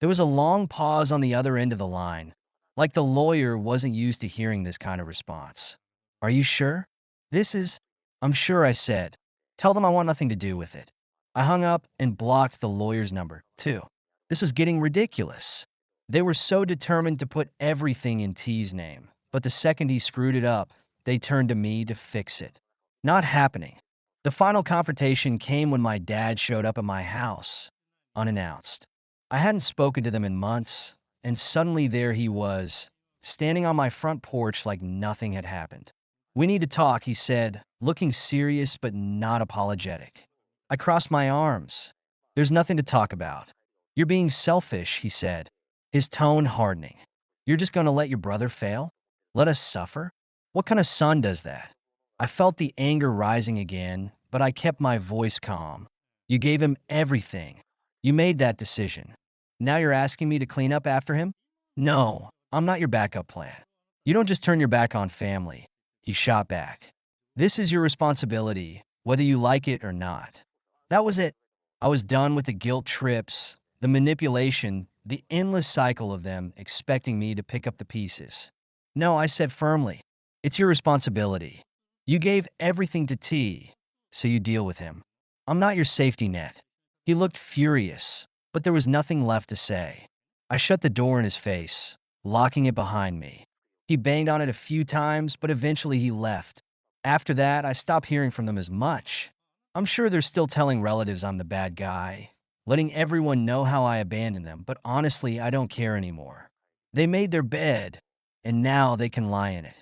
There was a long pause on the other end of the line, like the lawyer wasn't used to hearing this kind of response. Are you sure? This is. I'm sure, I said. Tell them I want nothing to do with it. I hung up and blocked the lawyer's number, too. This was getting ridiculous. They were so determined to put everything in T's name, but the second he screwed it up, they turned to me to fix it. Not happening. The final confrontation came when my dad showed up at my house, unannounced. I hadn't spoken to them in months, and suddenly there he was, standing on my front porch like nothing had happened. We need to talk, he said, looking serious but not apologetic. I crossed my arms. There's nothing to talk about. You're being selfish, he said, his tone hardening. You're just going to let your brother fail? Let us suffer? What kind of son does that? I felt the anger rising again, but I kept my voice calm. You gave him everything. You made that decision. Now you're asking me to clean up after him? No, I'm not your backup plan. You don't just turn your back on family. He shot back. This is your responsibility, whether you like it or not. That was it. I was done with the guilt trips, the manipulation, the endless cycle of them expecting me to pick up the pieces. No, I said firmly, it's your responsibility. You gave everything to T, so you deal with him. I'm not your safety net. He looked furious, but there was nothing left to say. I shut the door in his face, locking it behind me. He banged on it a few times, but eventually he left. After that, I stopped hearing from them as much. I'm sure they're still telling relatives I'm the bad guy, letting everyone know how I abandoned them, but honestly, I don't care anymore. They made their bed, and now they can lie in it.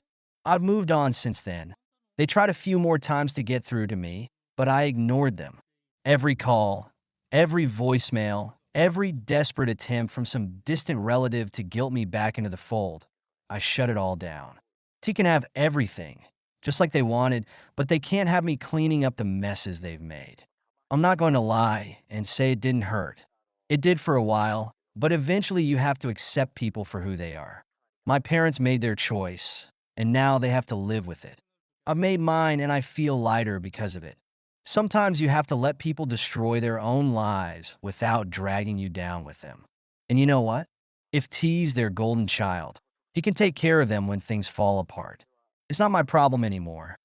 I've moved on since then. They tried a few more times to get through to me, but I ignored them. Every call, every voicemail, every desperate attempt from some distant relative to guilt me back into the fold, I shut it all down. T can have everything, just like they wanted, but they can't have me cleaning up the messes they've made. I'm not going to lie and say it didn't hurt. It did for a while, but eventually you have to accept people for who they are. My parents made their choice, and now they have to live with it. I've made mine and I feel lighter because of it. Sometimes you have to let people destroy their own lives without dragging you down with them. And you know what? If T's their golden child, he can take care of them when things fall apart. It's not my problem anymore.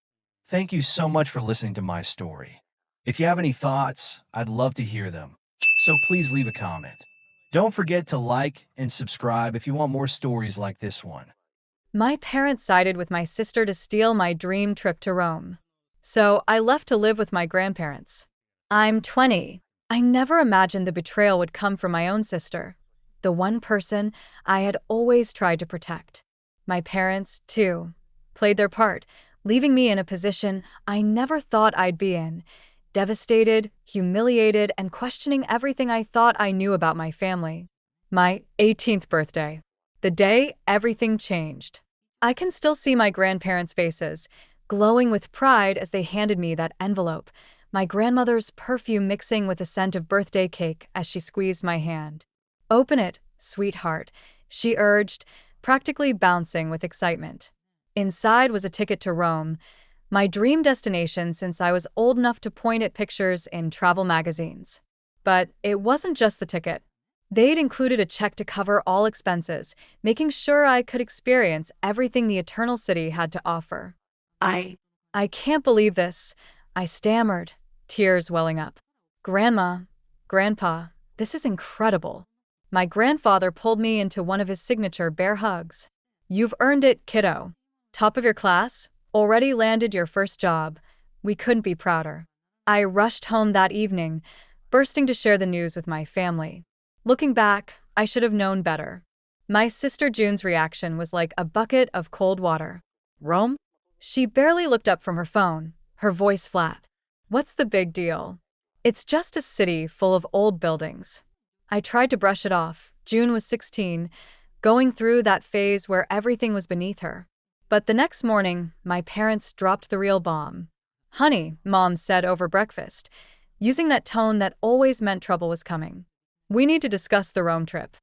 Thank you so much for listening to my story. If you have any thoughts, I'd love to hear them. So please leave a comment. Don't forget to like and subscribe if you want more stories like this one. My parents sided with my sister to steal my dream trip to Rome. So I left to live with my grandparents. I'm 20. I never imagined the betrayal would come from my own sister, the one person I had always tried to protect. My parents, too, played their part, leaving me in a position I never thought I'd be in, devastated, humiliated, and questioning everything I thought I knew about my family. My 18th birthday. The day everything changed. I can still see my grandparents' faces, glowing with pride as they handed me that envelope, my grandmother's perfume mixing with the scent of birthday cake as she squeezed my hand. "Open it, sweetheart," she urged, practically bouncing with excitement. Inside was a ticket to Rome, my dream destination since I was old enough to point at pictures in travel magazines. But it wasn't just the ticket. They'd included a check to cover all expenses, making sure I could experience everything the Eternal City had to offer. I can't believe this, I stammered, tears welling up. Grandma, Grandpa, this is incredible. My grandfather pulled me into one of his signature bear hugs. You've earned it, kiddo. Top of your class, already landed your first job. We couldn't be prouder. I rushed home that evening, bursting to share the news with my family. Looking back, I should have known better. My sister June's reaction was like a bucket of cold water. Rome? She barely looked up from her phone, her voice flat. What's the big deal? It's just a city full of old buildings. I tried to brush it off. June was 16, going through that phase where everything was beneath her. But the next morning, my parents dropped the real bomb. "Honey," Mom said over breakfast, using that tone that always meant trouble was coming. "We need to discuss the Rome trip."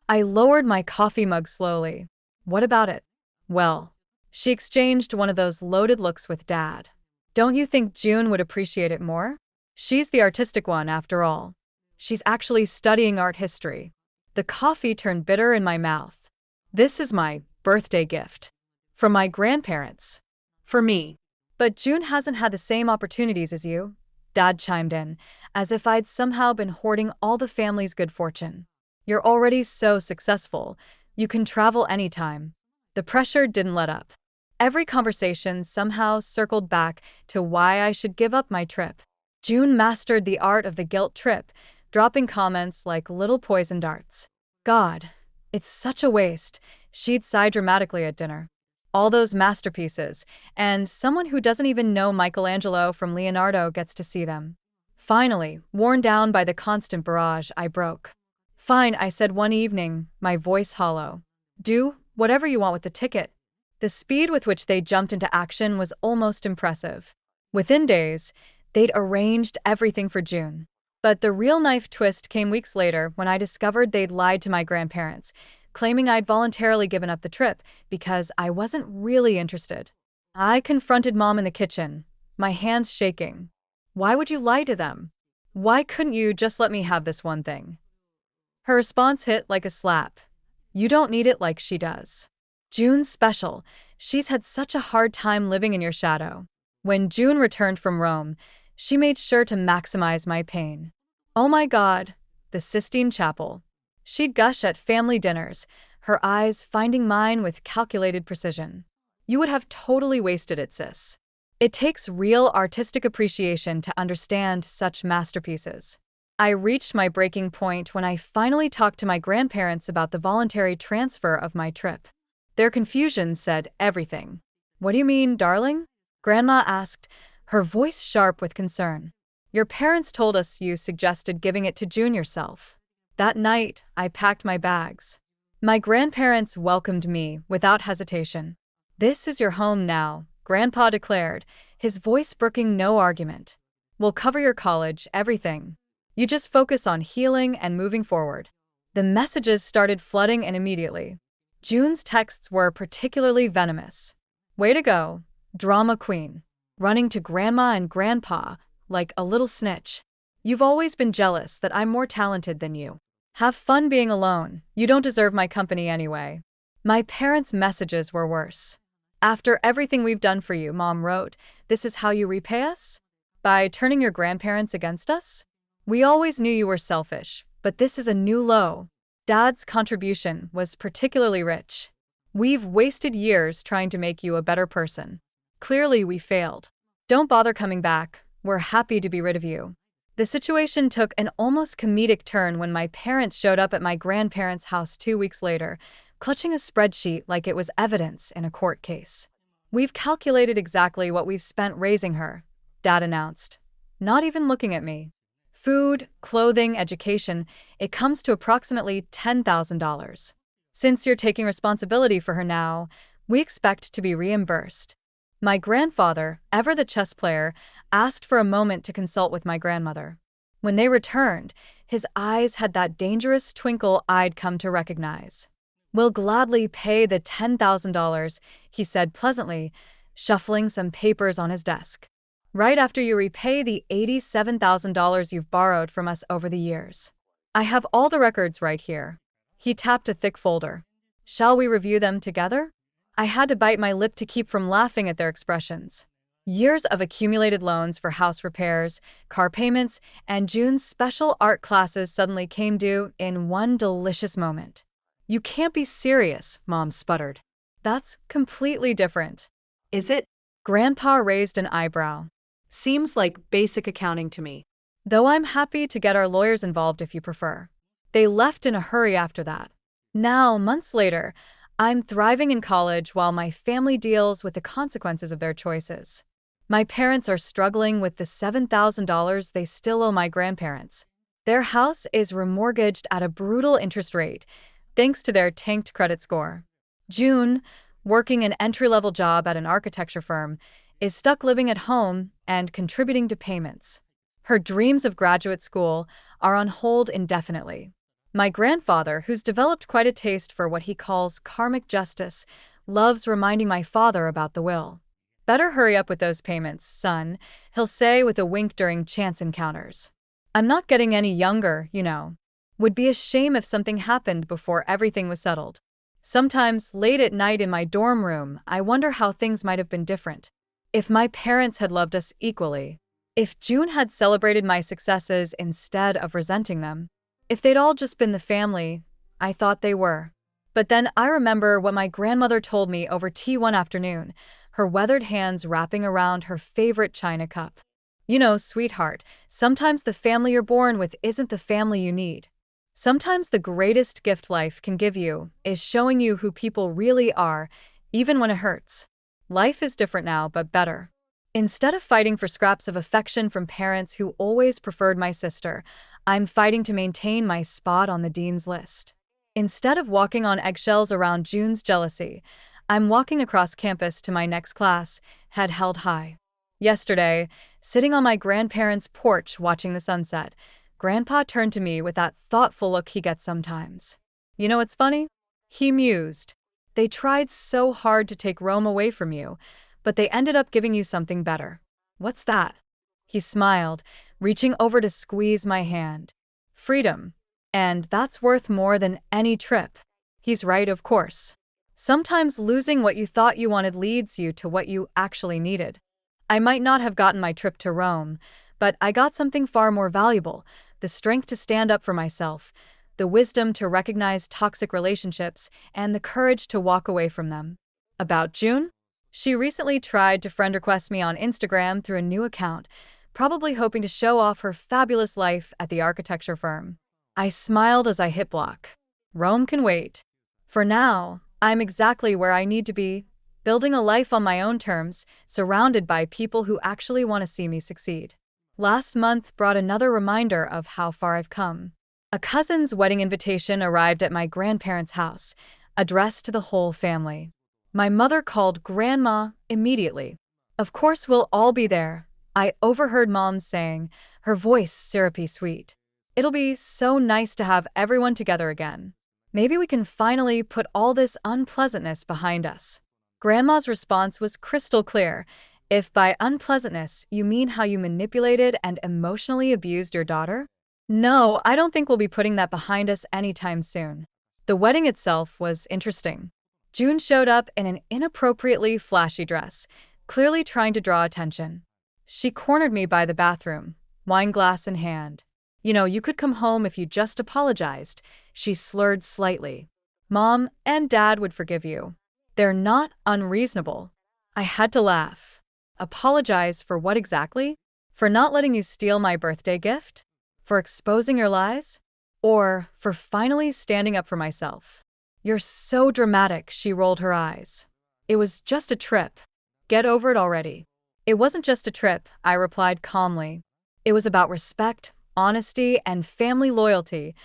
I lowered my coffee mug slowly. "What about it?" "Well," she exchanged one of those loaded looks with Dad. "Don't you think June would appreciate it more? She's the artistic one, after all. She's actually studying art history." The coffee turned bitter in my mouth. This is my birthday gift. From my grandparents. For me. But June hasn't had the same opportunities as you, Dad chimed in, as if I'd somehow been hoarding all the family's good fortune. You're already so successful. You can travel anytime. The pressure didn't let up. Every conversation somehow circled back to why I should give up my trip. June mastered the art of the guilt trip, dropping comments like little poison darts. God, it's such a waste, she'd sigh dramatically at dinner. All those masterpieces, and someone who doesn't even know Michelangelo from Leonardo gets to see them. Finally, worn down by the constant barrage, I broke. Fine, I said one evening, my voice hollow. Do whatever you want with the ticket. The speed with which they jumped into action was almost impressive. Within days, they'd arranged everything for June. But the real knife twist came weeks later when I discovered they'd lied to my grandparents, claiming I'd voluntarily given up the trip because I wasn't really interested. I confronted Mom in the kitchen, my hands shaking. Why would you lie to them? Why couldn't you just let me have this one thing? Her response hit like a slap. You don't need it like she does. June's special. She's had such a hard time living in your shadow. When June returned from Rome, she made sure to maximize my pain. Oh my God, the Sistine Chapel. She'd gush at family dinners, her eyes finding mine with calculated precision. You would have totally wasted it, sis. It takes real artistic appreciation to understand such masterpieces. I reached my breaking point when I finally talked to my grandparents about the voluntary transfer of my trip. Their confusion said everything. What do you mean, darling? Grandma asked, her voice sharp with concern. Your parents told us you suggested giving it to June yourself. That night, I packed my bags. My grandparents welcomed me without hesitation. This is your home now, Grandpa declared, his voice brooking no argument. We'll cover your college, everything. You just focus on healing and moving forward. The messages started flooding in immediately. June's texts were particularly venomous. Way to go, drama queen. Running to Grandma and Grandpa like a little snitch. You've always been jealous that I'm more talented than you. Have fun being alone. You don't deserve my company anyway. My parents' messages were worse. After everything we've done for you, Mom wrote, this is how you repay us? By turning your grandparents against us? We always knew you were selfish, but this is a new low. Dad's contribution was particularly rich. We've wasted years trying to make you a better person. Clearly, we failed. Don't bother coming back. We're happy to be rid of you. The situation took an almost comedic turn when my parents showed up at my grandparents' house 2 weeks later, clutching a spreadsheet like it was evidence in a court case. We've calculated exactly what we've spent raising her, Dad announced, not even looking at me. Food, clothing, education, it comes to approximately $10,000. Since you're taking responsibility for her now, we expect to be reimbursed. My grandfather, ever the chess player, asked for a moment to consult with my grandmother. When they returned, his eyes had that dangerous twinkle I'd come to recognize. We'll gladly pay the $10,000, he said pleasantly, shuffling some papers on his desk. Right after you repay the $87,000 you've borrowed from us over the years. I have all the records right here. He tapped a thick folder. Shall we review them together? I had to bite my lip to keep from laughing at their expressions. Years of accumulated loans for house repairs, car payments, and June's special art classes suddenly came due in one delicious moment. You can't be serious, Mom sputtered. That's completely different. Is it? Grandpa raised an eyebrow. Seems like basic accounting to me. Though I'm happy to get our lawyers involved if you prefer. They left in a hurry after that. Now, months later, I'm thriving in college while my family deals with the consequences of their choices. My parents are struggling with the $7,000 they still owe my grandparents. Their house is remortgaged at a brutal interest rate, thanks to their tanked credit score. June, working an entry-level job at an architecture firm, is stuck living at home and contributing to payments. Her dreams of graduate school are on hold indefinitely. My grandfather, who's developed quite a taste for what he calls karmic justice, loves reminding my father about the will. Better hurry up with those payments, son, he'll say with a wink during chance encounters. I'm not getting any younger, you know. Would be a shame if something happened before everything was settled. Sometimes, late at night in my dorm room, I wonder how things might have been different. If my parents had loved us equally. If June had celebrated my successes instead of resenting them. If they'd all just been the family I thought they were. But then I remember what my grandmother told me over tea one afternoon, her weathered hands wrapping around her favorite china cup. You know, sweetheart, sometimes the family you're born with isn't the family you need. Sometimes the greatest gift life can give you is showing you who people really are, even when it hurts. Life is different now, but better. Instead of fighting for scraps of affection from parents who always preferred my sister, I'm fighting to maintain my spot on the dean's list. Instead of walking on eggshells around June's jealousy, I'm walking across campus to my next class, head held high. Yesterday, sitting on my grandparents' porch watching the sunset, Grandpa turned to me with that thoughtful look he gets sometimes. You know what's funny? He mused. They tried so hard to take Rome away from you, but they ended up giving you something better. What's that? He smiled, reaching over to squeeze my hand. Freedom. And that's worth more than any trip. He's right, of course. Sometimes losing what you thought you wanted leads you to what you actually needed. I might not have gotten my trip to Rome, but I got something far more valuable, the strength to stand up for myself, the wisdom to recognize toxic relationships, and the courage to walk away from them. About June? She recently tried to friend request me on Instagram through a new account, probably hoping to show off her fabulous life at the architecture firm. I smiled as I hit block. Rome can wait. For now, I'm exactly where I need to be, building a life on my own terms, surrounded by people who actually want to see me succeed. Last month brought another reminder of how far I've come. A cousin's wedding invitation arrived at my grandparents' house, addressed to the whole family. My mother called Grandma immediately. Of course we'll all be there, I overheard Mom saying, her voice syrupy sweet. It'll be so nice to have everyone together again. Maybe we can finally put all this unpleasantness behind us. Grandma's response was crystal clear. If by unpleasantness you mean how you manipulated and emotionally abused your daughter? No, I don't think we'll be putting that behind us anytime soon. The wedding itself was interesting. June showed up in an inappropriately flashy dress, clearly trying to draw attention. She cornered me by the bathroom, wine glass in hand. You know, you could come home if you just apologized, she slurred slightly. Mom and Dad would forgive you. They're not unreasonable. I had to laugh. Apologize for what exactly? For not letting you steal my birthday gift? For exposing your lies? Or for finally standing up for myself? You're so dramatic, she rolled her eyes. It was just a trip. Get over it already. It wasn't just a trip, I replied calmly. It was about respect, honesty, and family loyalty,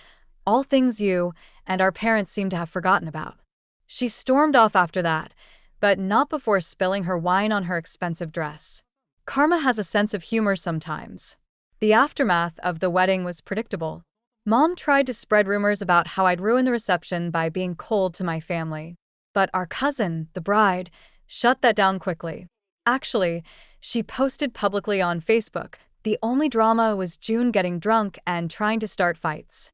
all things you and our parents seem to have forgotten about. She stormed off after that, but not before spilling her wine on her expensive dress. Karma has a sense of humor sometimes. The aftermath of the wedding was predictable. Mom tried to spread rumors about how I'd ruined the reception by being cold to my family. But our cousin, the bride, shut that down quickly. Actually, she posted publicly on Facebook. The only drama was June getting drunk and trying to start fights.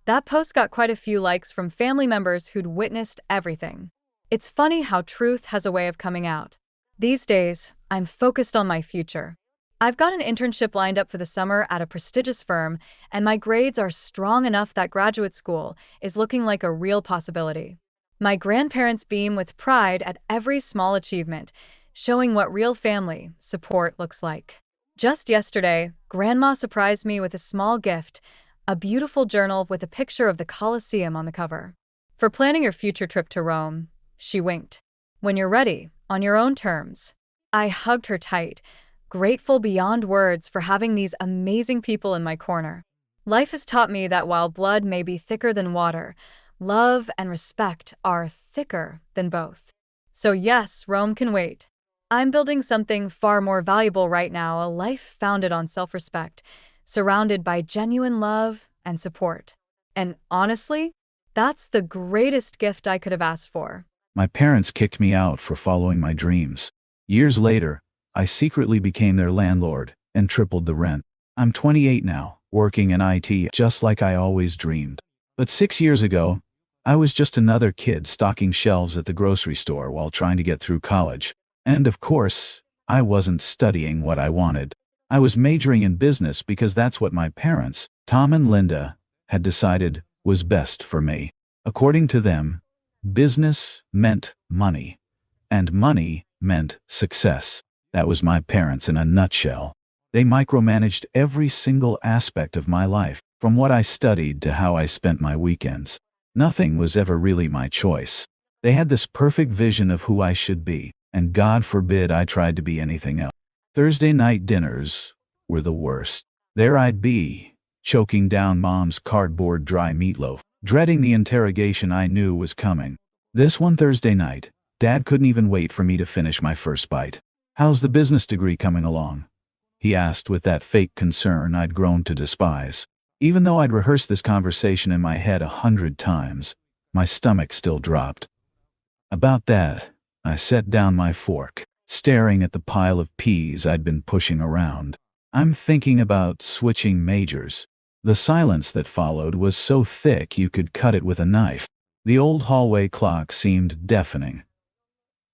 That post got quite a few likes from family members who'd witnessed everything. It's funny how truth has a way of coming out. These days, I'm focused on my future. I've got an internship lined up for the summer at a prestigious firm, and my grades are strong enough that graduate school is looking like a real possibility. My grandparents beam with pride at every small achievement, showing what real family support looks like. Just yesterday, Grandma surprised me with a small gift, a beautiful journal with a picture of the Colosseum on the cover. For planning your future trip to Rome, she winked. When you're ready, on your own terms. I hugged her tight, grateful beyond words for having these amazing people in my corner. Life has taught me that while blood may be thicker than water, love and respect are thicker than both. So yes, Rome can wait. I'm building something far more valuable right now, a life founded on self-respect, surrounded by genuine love and support. And honestly, that's the greatest gift I could have asked for. My parents kicked me out for following my dreams. Years later, I secretly became their landlord and tripled the rent. I'm 28 now, working in IT just like I always dreamed. But 6 years ago, I was just another kid stocking shelves at the grocery store while trying to get through college. And of course, I wasn't studying what I wanted. I was majoring in business because that's what my parents, Tom and Linda, had decided was best for me. According to them, business meant money, and money meant success. That was my parents in a nutshell. They micromanaged every single aspect of my life, from what I studied to how I spent my weekends. Nothing was ever really my choice. They had this perfect vision of who I should be, and God forbid I tried to be anything else. Thursday night dinners were the worst. There I'd be, choking down Mom's cardboard dry meatloaf, dreading the interrogation I knew was coming. This one Thursday night, Dad couldn't even wait for me to finish my first bite. "How's the business degree coming along?" he asked with that fake concern I'd grown to despise. Even though I'd rehearsed this conversation in my head 100 times, my stomach still dropped. About that, I set down my fork, staring at the pile of peas I'd been pushing around. I'm thinking about switching majors. The silence that followed was so thick you could cut it with a knife. The old hallway clock seemed deafening.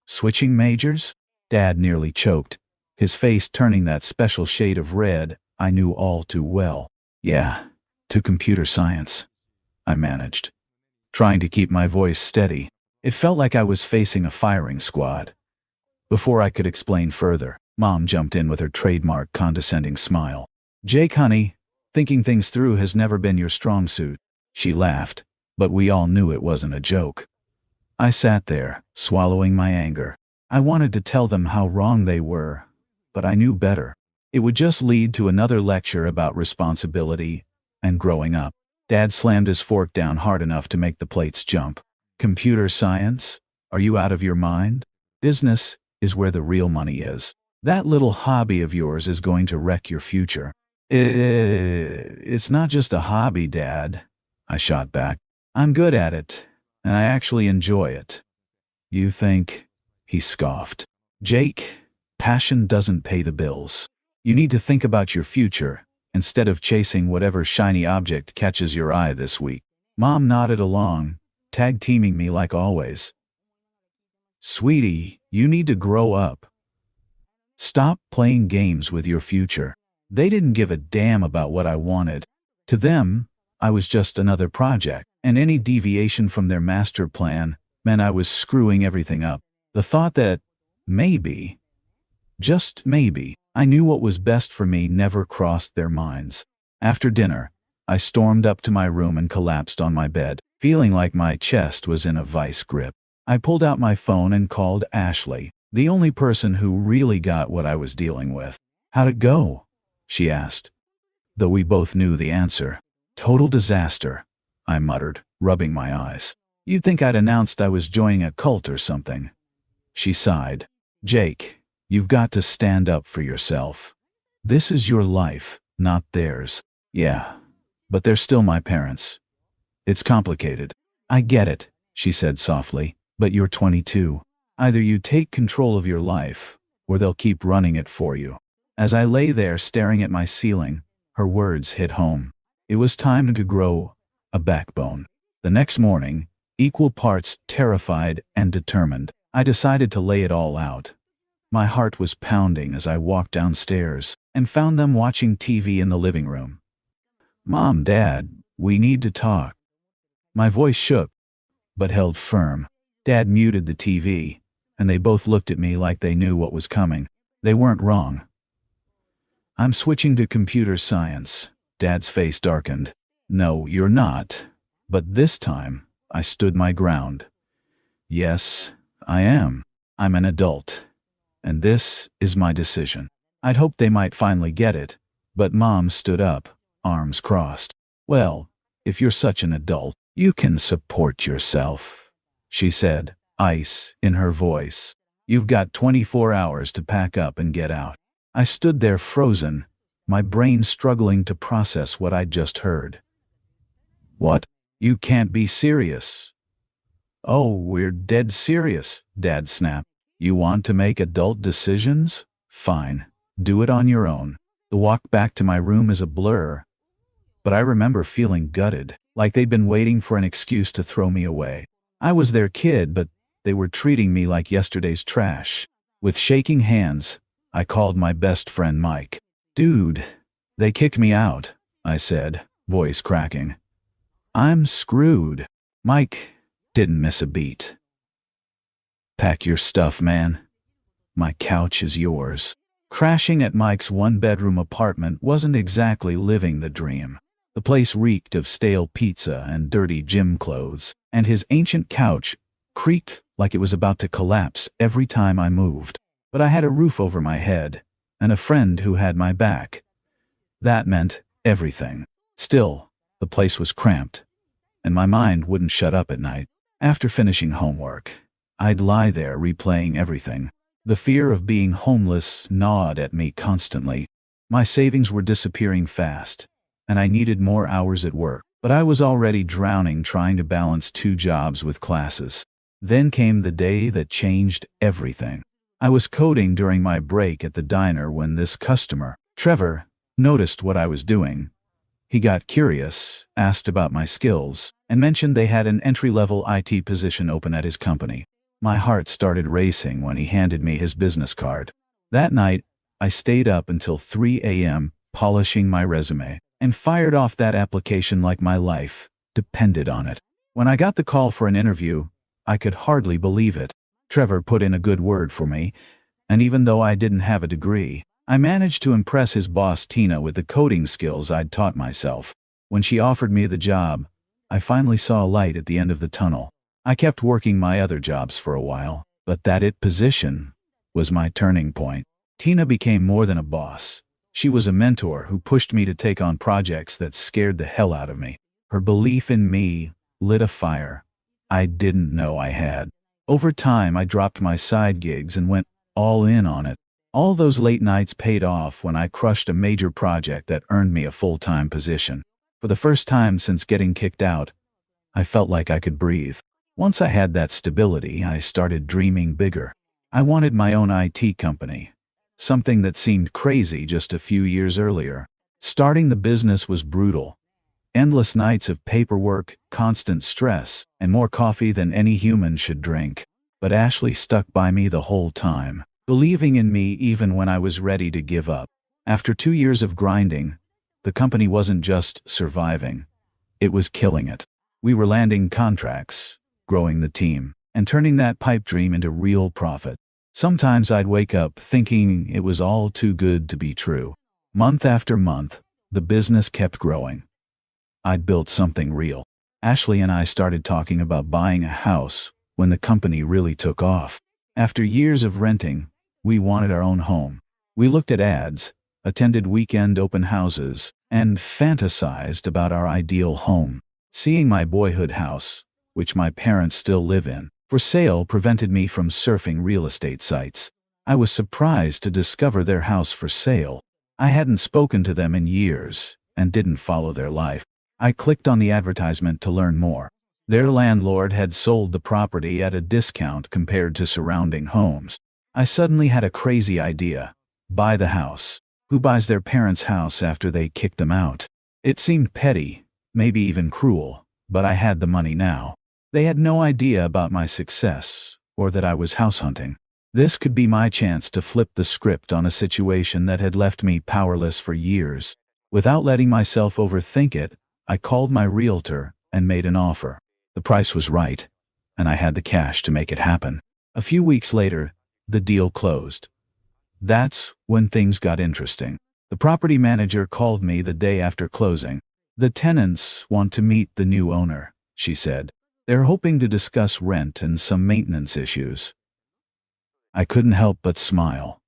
Switching majors? Dad nearly choked, his face turning that special shade of red I knew all too well. "Yeah, to computer science," I managed, trying to keep my voice steady. It felt like I was facing a firing squad. Before I could explain further, Mom jumped in with her trademark condescending smile. "Jake, honey, thinking things through has never been your strong suit." She laughed, but we all knew it wasn't a joke. I sat there, swallowing my anger. I wanted to tell them how wrong they were, but I knew better. It would just lead to another lecture about responsibility and growing up. Dad slammed his fork down hard enough to make the plates jump. "Computer science? Are you out of your mind? Business is where the real money is. That little hobby of yours is going to wreck your future." It's not just a hobby, Dad," I shot back. "I'm good at it, and I actually enjoy it." "You think?" he scoffed. "Jake, passion doesn't pay the bills. You need to think about your future, instead of chasing whatever shiny object catches your eye this week." Mom nodded along, tag-teaming me like always. "Sweetie, you need to grow up. Stop playing games with your future." They didn't give a damn about what I wanted. To them, I was just another project, and any deviation from their master plan meant I was screwing everything up. The thought that maybe, just maybe, I knew what was best for me never crossed their minds. After dinner, I stormed up to my room and collapsed on my bed, feeling like my chest was in a vice grip. I pulled out my phone and called Ashley, the only person who really got what I was dealing with. "How'd it go?" she asked, though we both knew the answer. "Total disaster," I muttered, rubbing my eyes. "You'd think I'd announced I was joining a cult or something." She sighed. "Jake, you've got to stand up for yourself. This is your life, not theirs." "Yeah, but they're still my parents. It's complicated." "I get it," she said softly, "but you're 22. Either you take control of your life, or they'll keep running it for you." As I lay there staring at my ceiling, her words hit home. It was time to grow a backbone. The next morning, equal parts terrified and determined, I decided to lay it all out. My heart was pounding as I walked downstairs and found them watching TV in the living room. "Mom, Dad, we need to talk." My voice shook, but held firm. Dad muted the TV, and they both looked at me like they knew what was coming. They weren't wrong. "I'm switching to computer science." Dad's face darkened. "No, you're not." But this time, I stood my ground. "Yes, I am. I'm an adult. And this is my decision." I'd hoped they might finally get it, but Mom stood up, arms crossed. "Well, if you're such an adult, you can support yourself," she said, ice in her voice. "You've got 24 hours to pack up and get out." I stood there frozen, my brain struggling to process what I'd just heard. "What? You can't be serious." "Oh, we're dead serious," Dad snapped. "You want to make adult decisions? Fine, do it on your own." The walk back to my room is a blur, but I remember feeling gutted. like they'd been waiting for an excuse to throw me away. I was their kid, but they were treating me like yesterday's trash. With shaking hands, I called my best friend Mike. "Dude, they kicked me out," I said, voice cracking. "I'm screwed." Mike didn't miss a beat. "Pack your stuff, man. My couch is yours." Crashing at Mike's one-bedroom apartment wasn't exactly living the dream. The place reeked of stale pizza and dirty gym clothes, and his ancient couch creaked like it was about to collapse every time I moved. But I had a roof over my head, and a friend who had my back. That meant everything. Still, the place was cramped, and my mind wouldn't shut up at night. After finishing homework, I'd lie there replaying everything. The fear of being homeless gnawed at me constantly. My savings were disappearing fast, and I needed more hours at work, but I was already drowning trying to balance 2 jobs with classes. Then came the day that changed everything. I was coding during my break at the diner when this customer, Trevor, noticed what I was doing. He got curious, asked about my skills, and mentioned they had an entry-level IT position open at his company. My heart started racing when he handed me his business card. That night, I stayed up until 3 a.m. polishing my resume, and fired off that application like my life depended on it. When I got the call for an interview, I could hardly believe it. Trevor put in a good word for me, and even though I didn't have a degree, I managed to impress his boss Tina with the coding skills I'd taught myself. When she offered me the job, I finally saw a light at the end of the tunnel. I kept working my other jobs for a while, but that IT position was my turning point. Tina became more than a boss. She was a mentor who pushed me to take on projects that scared the hell out of me. Her belief in me lit a fire I didn't know I had. Over time, I dropped my side gigs and went all in on it. All those late nights paid off when I crushed a major project that earned me a full-time position. For the first time since getting kicked out, I felt like I could breathe. Once I had that stability, I started dreaming bigger. I wanted my own IT company, something that seemed crazy just a few years earlier. Starting the business was brutal. Endless nights of paperwork, constant stress, and more coffee than any human should drink. But Ashley stuck by me the whole time, believing in me even when I was ready to give up. After 2 years of grinding, the company wasn't just surviving, it was killing it. We were landing contracts, growing the team, and turning that pipe dream into real profit. Sometimes I'd wake up thinking it was all too good to be true. Month after month, the business kept growing. I'd built something real. Ashley and I started talking about buying a house when the company really took off. After years of renting, we wanted our own home. We looked at ads, attended weekend open houses, and fantasized about our ideal home. Seeing my boyhood house, which my parents still live in, for sale prevented me from surfing real estate sites. I was surprised to discover their house for sale. I hadn't spoken to them in years and didn't follow their life. I clicked on the advertisement to learn more. Their landlord had sold the property at a discount compared to surrounding homes. I suddenly had a crazy idea. Buy the house. Who buys their parents' house after they kick them out? It seemed petty, maybe even cruel, but I had the money now. They had no idea about my success, or that I was house hunting. This could be my chance to flip the script on a situation that had left me powerless for years. Without letting myself overthink it, I called my realtor and made an offer. The price was right, and I had the cash to make it happen. A few weeks later, the deal closed. That's when things got interesting. The property manager called me the day after closing. "The tenants want to meet the new owner," she said. "They're hoping to discuss rent and some maintenance issues." I couldn't help but smile.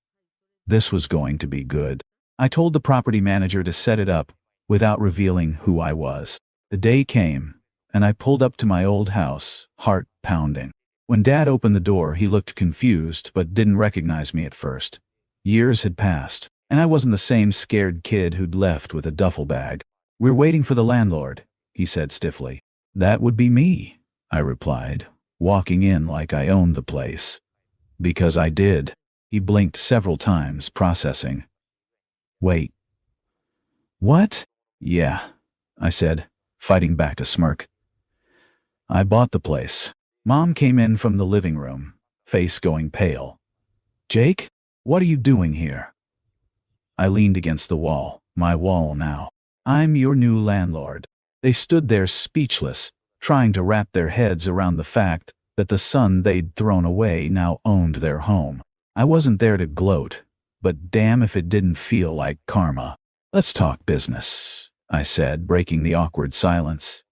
This was going to be good. I told the property manager to set it up without revealing who I was. The day came, and I pulled up to my old house, heart pounding. When Dad opened the door, he looked confused but didn't recognize me at first. Years had passed, and I wasn't the same scared kid who'd left with a duffel bag. "We're waiting for the landlord," he said stiffly. "That would be me," I replied, walking in like I owned the place. Because I did. He blinked several times, processing. "Wait. What?" "Yeah," I said, fighting back a smirk. I bought the place. Mom came in from the living room, face going pale. Jake, what are you doing here? I leaned against the wall, my wall now. I'm your new landlord. They stood there speechless, trying to wrap their heads around the fact that the son they'd thrown away now owned their home. I wasn't there to gloat, but damn if it didn't feel like karma. Let's talk business, I said, breaking the awkward silence.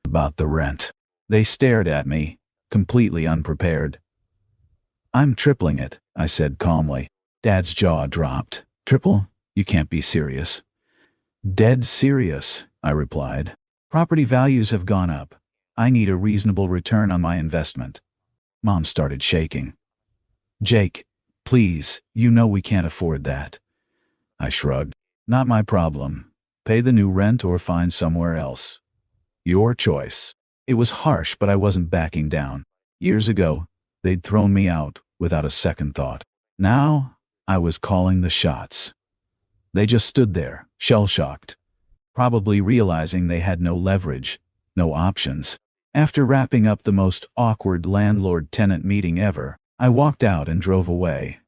About the rent. They stared at me, completely unprepared. I'm tripling it, I said calmly. Dad's jaw dropped. Triple? You can't be serious. Dead serious, I replied. Property values have gone up. I need a reasonable return on my investment. Mom started shaking. Jake, please, you know we can't afford that. I shrugged. Not my problem. Pay the new rent or find somewhere else. Your choice. It was harsh, but I wasn't backing down. Years ago, they'd thrown me out without a second thought. Now, I was calling the shots. They just stood there, shell-shocked, probably realizing they had no leverage, no options. After wrapping up the most awkward landlord-tenant meeting ever, I walked out and drove away.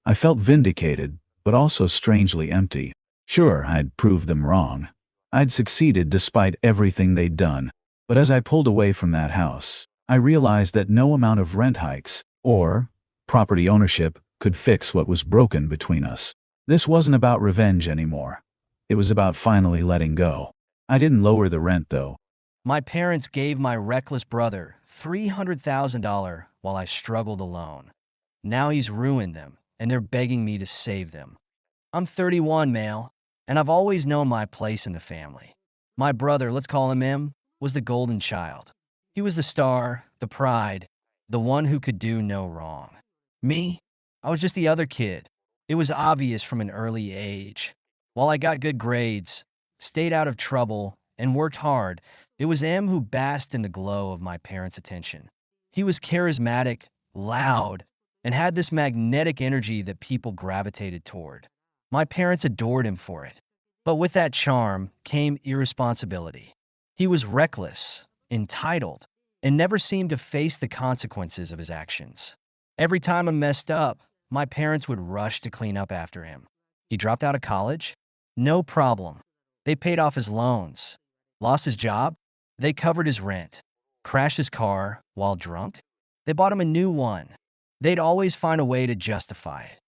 I felt vindicated, but also strangely empty. Sure, I'd proved them wrong. I'd succeeded despite everything they'd done. But as I pulled away from that house, I realized that no amount of rent hikes or property ownership could fix what was broken between us. This wasn't about revenge anymore. It was about finally letting go. I didn't lower the rent, though. My parents gave my reckless brother $300,000 while I struggled alone. Now he's ruined them, and they're begging me to save them. I'm 31, male, and I've always known my place in the family. My brother, let's call him M, was the golden child. He was the star, the pride, the one who could do no wrong. Me? I was just the other kid. It was obvious from an early age. While I got good grades, stayed out of trouble, and worked hard, it was M who basked in the glow of my parents' attention. He was charismatic, loud, and had this magnetic energy that people gravitated toward. My parents adored him for it. But with that charm came irresponsibility. He was reckless, entitled, and never seemed to face the consequences of his actions. Every time I messed up, my parents would rush to clean up after him. He dropped out of college? No problem. They paid off his loans. Lost his job? They covered his rent. Crashed his car while drunk? They bought him a new one. They'd always find a way to justify it.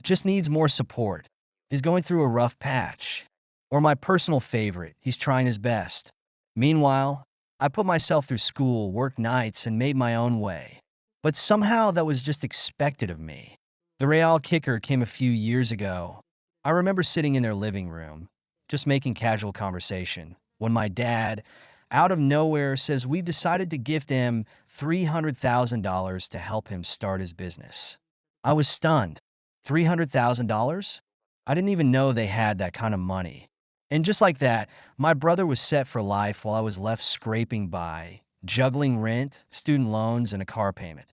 Just needs more support. He's going through a rough patch. Or my personal favorite, he's trying his best. Meanwhile, I put myself through school, worked nights, and made my own way. But somehow that was just expected of me. The Real kicker came a few years ago. I remember sitting in their living room, just making casual conversation, when my dad, out of nowhere, says we've decided to gift him $300,000 to help him start his business. I was stunned. $300,000? I didn't even know they had that kind of money. And just like that, my brother was set for life while I was left scraping by, juggling rent, student loans, and a car payment.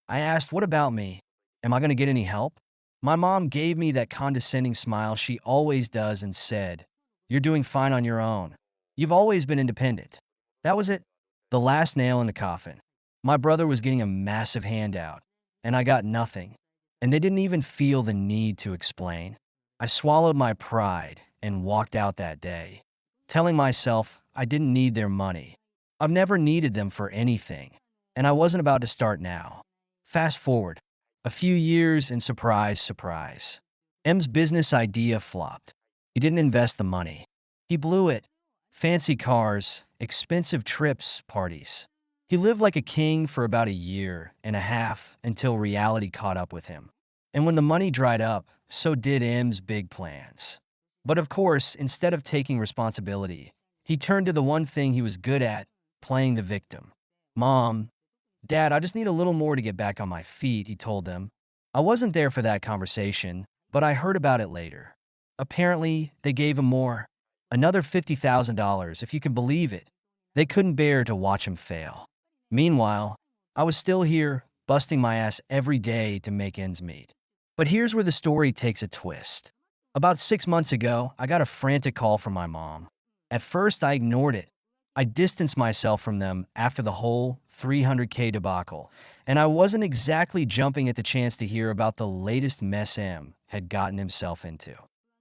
I asked, what about me? Am I going to get any help? My mom gave me that condescending smile she always does and said, you're doing fine on your own. You've always been independent. That was it. The last nail in the coffin. My brother was getting a massive handout, and I got nothing. And they didn't even feel the need to explain. I swallowed my pride and walked out that day, telling myself I didn't need their money. I've never needed them for anything, and I wasn't about to start now. Fast forward a few years and surprise, surprise. M's business idea flopped. He didn't invest the money. He blew it. Fancy cars, expensive trips, parties. He lived like a king for about a year and a half until reality caught up with him. And when the money dried up, so did M's big plans. But of course, instead of taking responsibility, he turned to the one thing he was good at, playing the victim. Mom, Dad, I just need a little more to get back on my feet, he told them. I wasn't there for that conversation, but I heard about it later. Apparently, they gave him more. Another $50,000, if you can believe it. They couldn't bear to watch him fail. Meanwhile, I was still here, busting my ass every day to make ends meet. But here's where the story takes a twist. About 6 months ago, I got a frantic call from my mom. At first, I ignored it. I distanced myself from them after the whole 300K debacle, and I wasn't exactly jumping at the chance to hear about the latest mess M had gotten himself into.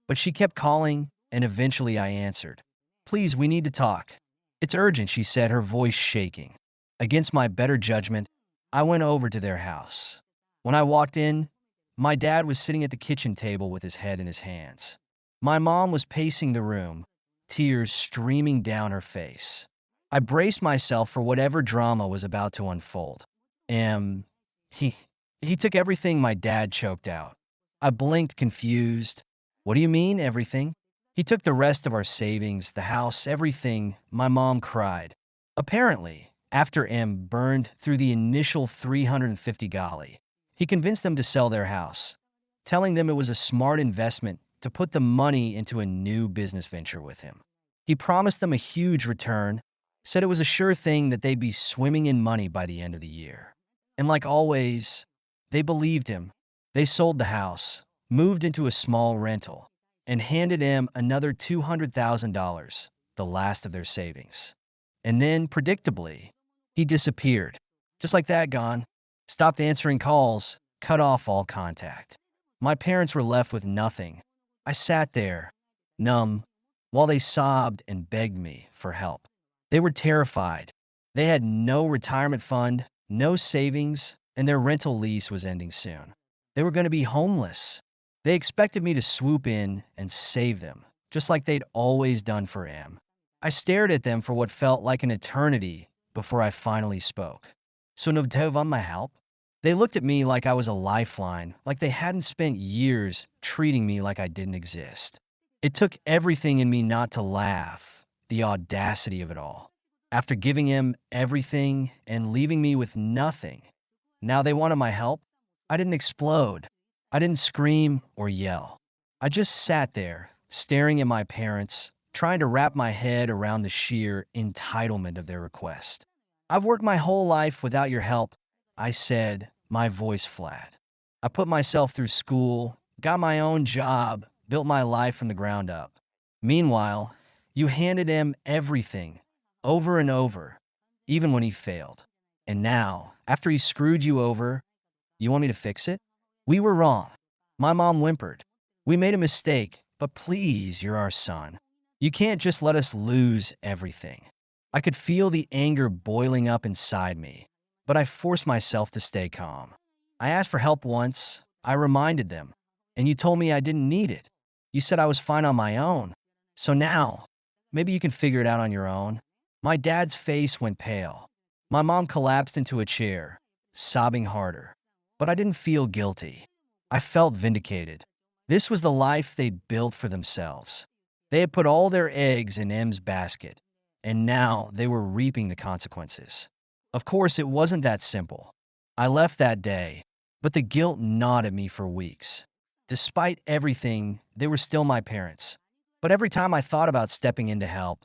But she kept calling, and eventually I answered. "Please, we need to talk." "It's urgent," she said, her voice shaking. Against my better judgment, I went over to their house. When I walked in, my dad was sitting at the kitchen table with his head in his hands. My mom was pacing the room, tears streaming down her face. I braced myself for whatever drama was about to unfold. Um, he, he took everything, my dad choked out. I blinked, confused. "What do you mean, everything?" "He took the rest of our savings, the house, everything," my mom cried. Apparently, after M burned through the initial 350 gali, he convinced them to sell their house, telling them it was a smart investment to put the money into a new business venture with him. He promised them a huge return, said it was a sure thing that they'd be swimming in money by the end of the year. And like always, they believed him. They sold the house, moved into a small rental, and handed him another $200,000, the last of their savings. And then, predictably, he disappeared. Just like that, gone. Stopped answering calls, cut off all contact. My parents were left with nothing. I sat there, numb, while they sobbed and begged me for help. They were terrified. They had no retirement fund, no savings, and their rental lease was ending soon. They were going to be homeless. They expected me to swoop in and save them, just like they'd always done for M. I stared at them for what felt like an eternity before I finally spoke. "So no want my help?" They looked at me like I was a lifeline, like they hadn't spent years treating me like I didn't exist. It took everything in me not to laugh, the audacity of it all. After giving him everything and leaving me with nothing, now they wanted my help? I didn't explode. I didn't scream or yell. I just sat there, staring at my parents, trying to wrap my head around the sheer entitlement of their request. "I've worked my whole life without your help," I said, my voice flat. "I put myself through school, got my own job, built my life from the ground up. Meanwhile, you handed him everything, over and over, even when he failed. And now, after he screwed you over, you want me to fix it? We were wrong." My mom whimpered. "We made a mistake, but please, you're our son. You can't just let us lose everything." I could feel the anger boiling up inside me, but I forced myself to stay calm. "I asked for help once. I reminded them. And you told me I didn't need it. You said I was fine on my own. So now, maybe you can figure it out on your own." My dad's face went pale. My mom collapsed into a chair, sobbing harder. But I didn't feel guilty. I felt vindicated. This was the life they'd built for themselves. They had put all their eggs in M's basket, and now they were reaping the consequences. Of course, it wasn't that simple. I left that day, but the guilt gnawed at me for weeks. Despite everything, they were still my parents. But every time I thought about stepping in to help,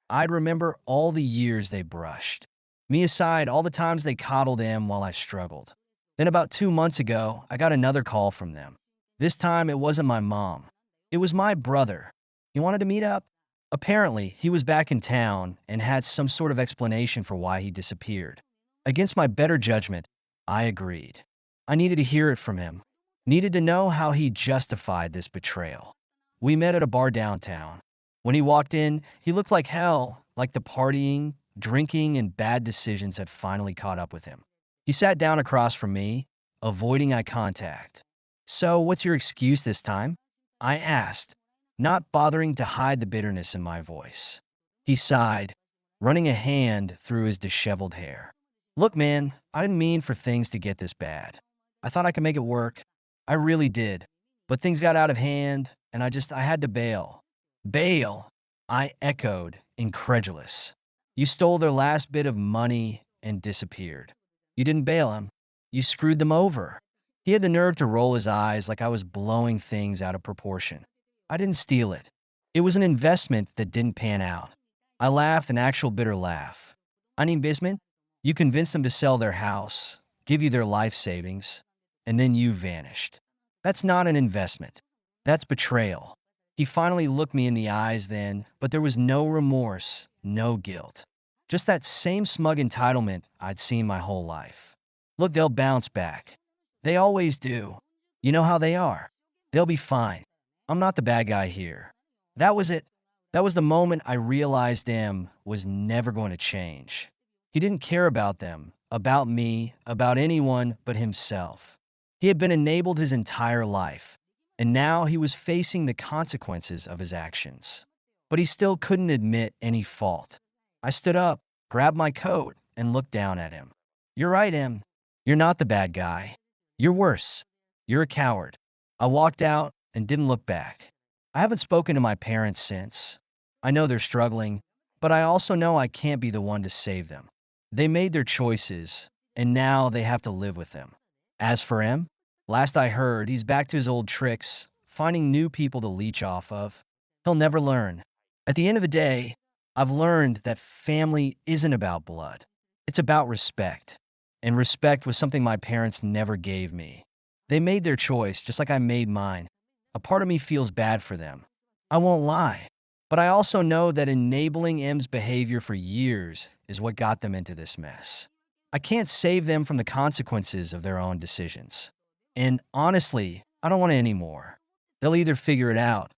I'd remember all the years they brushed me aside, all the times they coddled M while I struggled. Then about 2 months ago, I got another call from them. This time, it wasn't my mom. It was my brother. He wanted to meet up. Apparently, he was back in town and had some sort of explanation for why he disappeared. Against my better judgment, I agreed. I needed to hear it from him. Needed to know how he justified this betrayal. We met at a bar downtown. When he walked in, he looked like hell, like the partying, drinking, and bad decisions had finally caught up with him. He sat down across from me, avoiding eye contact. "So, what's your excuse this time?" I asked, not bothering to hide the bitterness in my voice. He sighed, running a hand through his disheveled hair. "Look, man, I didn't mean for things to get this bad. I thought I could make it work. I really did. But things got out of hand, and I had to bail." "Bail?" I echoed, incredulous. "You stole their last bit of money and disappeared. You didn't bail him. You screwed them over." He had the nerve to roll his eyes like I was blowing things out of proportion. "I didn't steal it. It was an investment that didn't pan out." I laughed, an actual bitter laugh. "An investment? You convinced them to sell their house, give you their life savings, and then you vanished. That's not an investment. That's betrayal." He finally looked me in the eyes then, but there was no remorse, no guilt. Just that same smug entitlement I'd seen my whole life. Look, they'll bounce back. They always do. You know how they are. They'll be fine. I'm not the bad guy here. That was it. That was the moment I realized M was never going to change. He didn't care about them, about me, about anyone but himself. He had been enabled his entire life, and now he was facing the consequences of his actions. But he still couldn't admit any fault. I stood up, grabbed my coat, and looked down at him. You're right, M. You're not the bad guy. You're worse. You're a coward. I walked out and didn't look back. I haven't spoken to my parents since. I know they're struggling, but I also know I can't be the one to save them. They made their choices, and now they have to live with them. As for M, last I heard, he's back to his old tricks, finding new people to leech off of. He'll never learn. At the end of the day, I've learned that family isn't about blood. It's about respect. And respect was something my parents never gave me. They made their choice, just like I made mine. A part of me feels bad for them. I won't lie. But I also know that enabling M's behavior for years is what got them into this mess. I can't save them from the consequences of their own decisions. And honestly, I don't want it anymore. They'll either figure it out,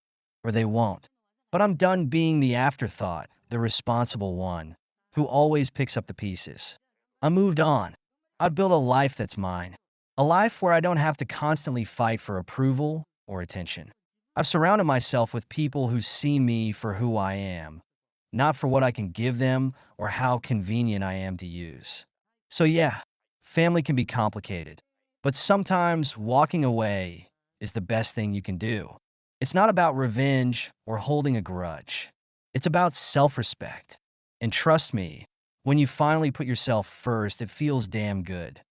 or they won't. But I'm done being the afterthought, the responsible one, who always picks up the pieces. I moved on. I've built a life that's mine. A life where I don't have to constantly fight for approval or attention. I've surrounded myself with people who see me for who I am, not for what I can give them or how convenient I am to use. So yeah, family can be complicated, but sometimes walking away is the best thing you can do. It's not about revenge or holding a grudge. It's about self-respect. And trust me, when you finally put yourself first, it feels damn good.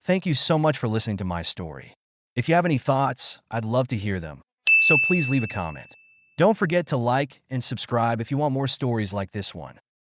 Thank you so much for listening to my story. If you have any thoughts, I'd love to hear them. So please leave a comment. Don't forget to like and subscribe if you want more stories like this one.